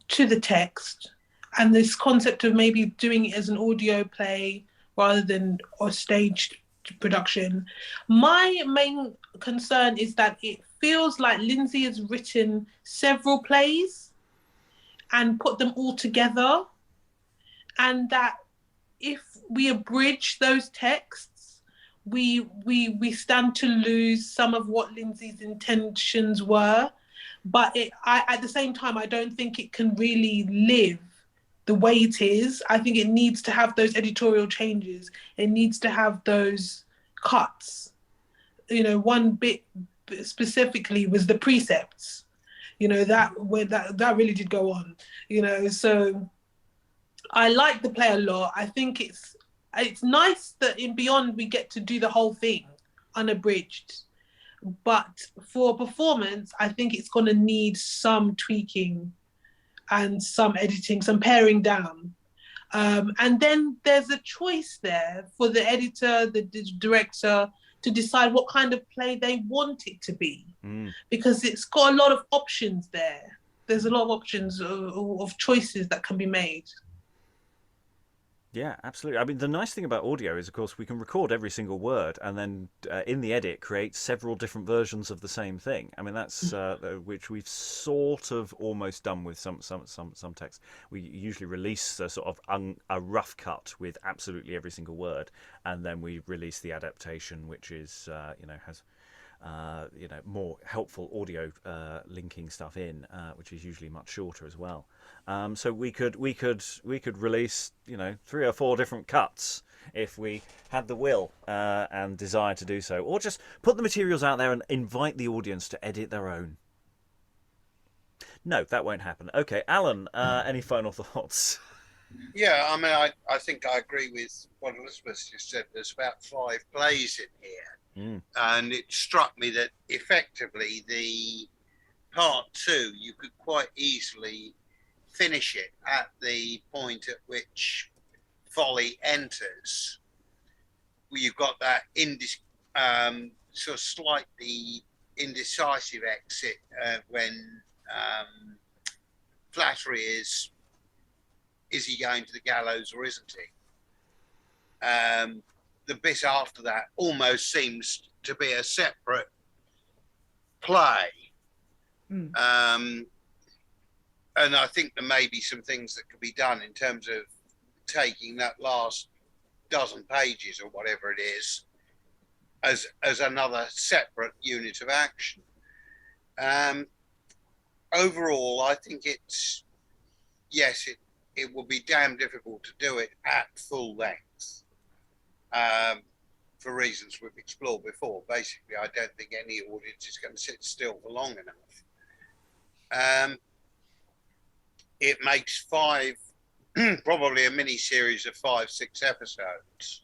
to the text, and this concept of maybe doing it as an audio play rather than a staged production. My main concern is that it feels like Lindsay has written several plays and put them all together, and that if we abridge those texts, we stand to lose some of what Lindsay's intentions were. But at the same time, I don't think it can really live the way it is. I think it needs to have those editorial changes. It needs to have those cuts. One bit specifically was the precepts. That really did go on. So I like the play a lot. I think it's nice that in Beyond we get to do the whole thing unabridged. But for performance, I think it's going to need some tweaking and some editing, some paring down. And then there's a choice there for the editor, the director, to decide what kind of play they want it to be. Because it's got a lot of options there. There's a lot of options of choices that can be made. Yeah, absolutely. I mean, the nice thing about audio is, of course, we can record every single word and then in the edit create several different versions of the same thing. I mean, that's which we've sort of almost done with some text. We usually release a sort of a rough cut with absolutely every single word, and then we release the adaptation, which is has more helpful audio linking stuff in, which is usually much shorter as well. So we could release 3 or 4 different cuts if we had the will and desire to do so, or just put the materials out there and invite the audience to edit their own. No, that won't happen. Okay, Alan, any final thoughts? Yeah, I mean, I think I agree with what Elizabeth just said. There's about 5 plays in here. And it struck me that effectively the part 2, you could quite easily finish it at the point at which Folly enters. You've got that sort of slightly indecisive exit when Flattery is he going to the gallows or isn't he? The bit after that almost seems to be a separate play. And I think there may be some things that could be done in terms of taking that last dozen pages or whatever it is as another separate unit of action. Overall, I think it's, yes, it will be damn difficult to do it at full length for reasons we've explored before. Basically, I don't think any audience is going to sit still for long enough. It makes 5, probably a mini series of 5-6 episodes.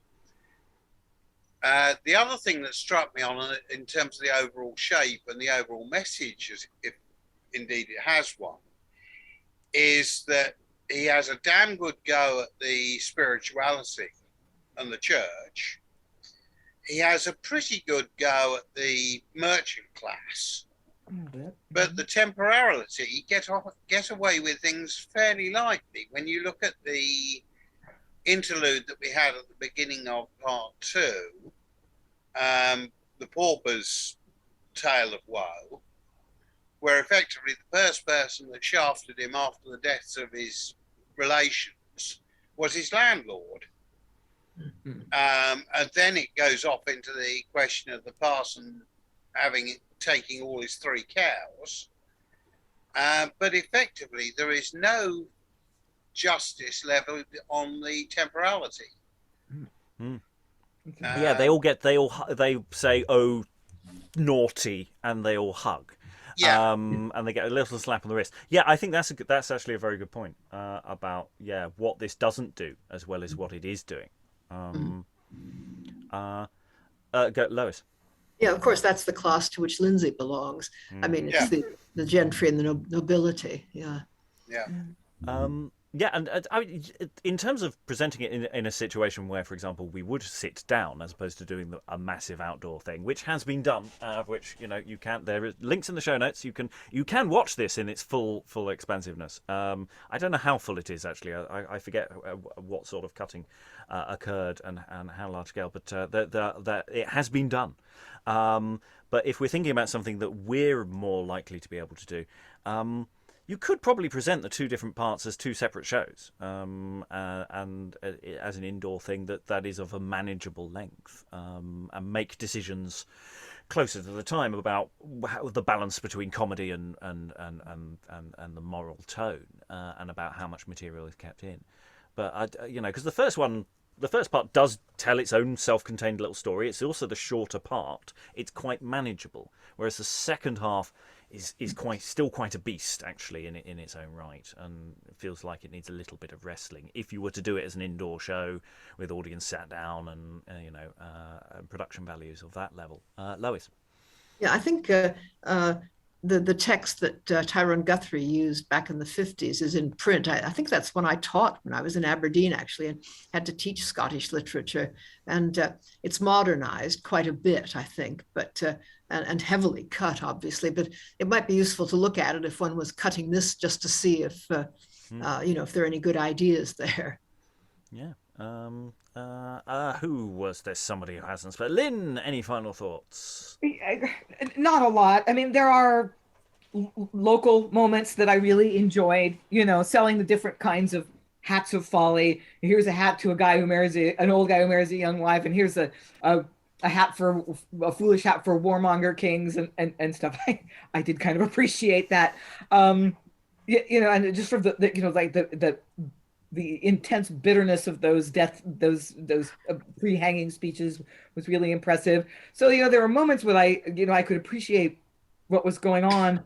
The other thing that struck me on in terms of the overall shape and the overall message, if indeed it has one, is that he has a damn good go at the spirituality and the church. He has a pretty good go at the merchant class. But the temporality, you get away with things fairly lightly. When you look at the interlude that we had at the beginning of part 2, the Pauper's tale of woe, where effectively the first person that shafted him after the deaths of his relations was his landlord. And then it goes off into the question of the parson taking all his 3 cows. But effectively, there is no justice leveled on the temporality. Yeah, they say, "Oh, naughty," and they all hug. Yeah. And they get a little slap on the wrist. Yeah, I think that's actually a very good point about what this doesn't do as well as what it is doing. Go, Lois. Yeah, of course, that's the class to which Lindsay belongs. I mean, it's the gentry and the nobility. Yeah. Yeah. And in terms of presenting it in a situation where, for example, we would sit down as opposed to doing a massive outdoor thing, which has been done, which you can. There are links in the show notes. You can watch this in its full expansiveness. I don't know how full it is actually. I forget what sort of cutting occurred and how large scale, but it has been done. But if we're thinking about something that we're more likely to be able to do, you could probably present the 2 different parts as 2 separate shows, and as an indoor thing that is of a manageable length, and make decisions closer to the time about the balance between comedy and the moral tone, and about how much material is kept in. But because the first part does tell its own self-contained little story. It's also the shorter part. It's quite manageable, whereas the second half is still quite a beast actually in its own right, and it feels like it needs a little bit of wrestling if you were to do it as an indoor show with audience sat down and production values of that level. Lois. Yeah, I think the text that Tyrone Guthrie used back in the 50s is in print. I think that's when I taught when I was in Aberdeen, actually, and had to teach Scottish literature. And it's modernized quite a bit, I think, but and heavily cut, obviously. But it might be useful to look at it if one was cutting this, just to see if if there are any good ideas there. Yeah. Who was this? Somebody who hasn't spoken. Lynn, any final thoughts? Not a lot. I mean, there are local moments that I really enjoyed, selling the different kinds of hats of folly. Here's a hat to a guy who marries an old guy who marries a young wife, and here's a hat for a foolish hat for warmonger kings and stuff. I did kind of appreciate that. And just for the intense bitterness of those pre-hanging speeches was really impressive. So there were moments when I could appreciate what was going on,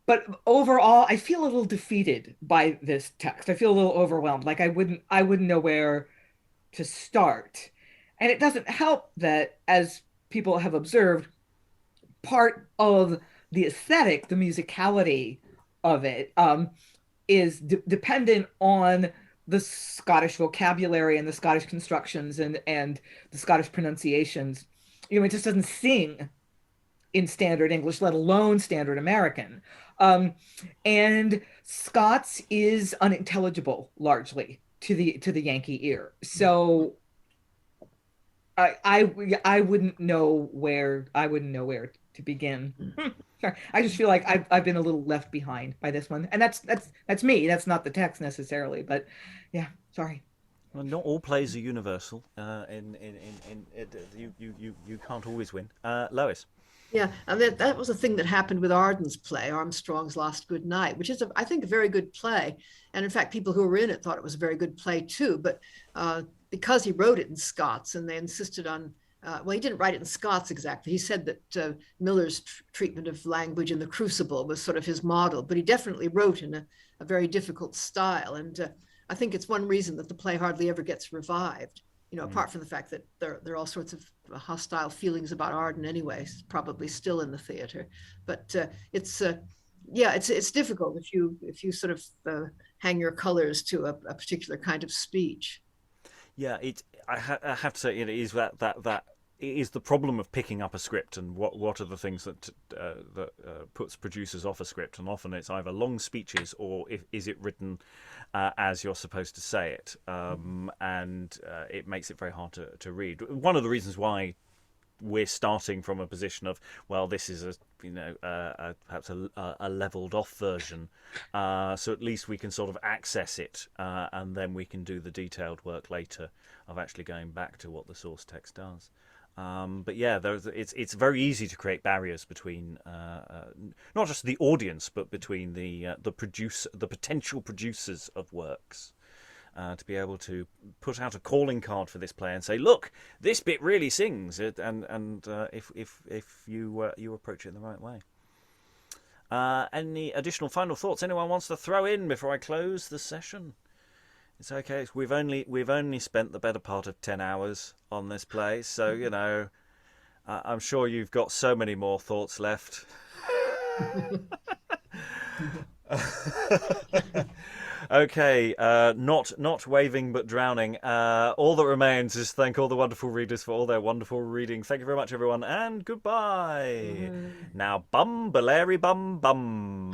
but overall, I feel a little defeated by this text. I feel a little overwhelmed. Like I wouldn't know where to start. And it doesn't help that, as people have observed, part of the aesthetic, the musicality of it, is dependent on the Scottish vocabulary and the Scottish constructions and the Scottish pronunciations. It just doesn't sing in standard English, let alone standard American. And Scots is unintelligible largely to the Yankee ear. So I wouldn't know where to begin. Sorry. I just feel like I've been a little left behind by this one, and that's me. That's not the text necessarily, but yeah, sorry. Well, not all plays are universal. You can't always win. Lois. Yeah, and that was a thing that happened with Arden's play, Armstrong's Last Good Night, which is, I think, a very good play. And in fact, people who were in it thought it was a very good play too. But because he wrote it in Scots, and they insisted on, well, he didn't write it in Scots exactly. He said that Miller's treatment of language in The Crucible was sort of his model, but he definitely wrote in a very difficult style. And I think it's one reason that the play hardly ever gets revived. Apart from the fact that there are all sorts of hostile feelings about Arden anyway, it's probably still in the theater. But it's difficult if you sort of hang your colors to a particular kind of speech. Yeah, I have to say, it is that it is the problem of picking up a script, and what are the things that puts producers off a script, and often it's either long speeches or is it written as you're supposed to say it, and it makes it very hard to read. One of the reasons why we're starting from a position of, well, this is perhaps a leveled off version, so at least we can sort of access it, and then we can do the detailed work later of actually going back to what the source text does. But yeah, it's very easy to create barriers between not just the audience, but between the potential producers of works, to be able to put out a calling card for this play and say, look, this bit really sings, and if you approach it in the right way. Any additional final thoughts anyone wants to throw in before I close the session? It's okay. We've only spent the better part of 10 hours on this play, so I'm sure you've got so many more thoughts left. Okay, not waving but drowning. All that remains is thank all the wonderful readers for all their wonderful reading. Thank you very much, everyone, and goodbye. Now, bum, Baleri, bum, bum.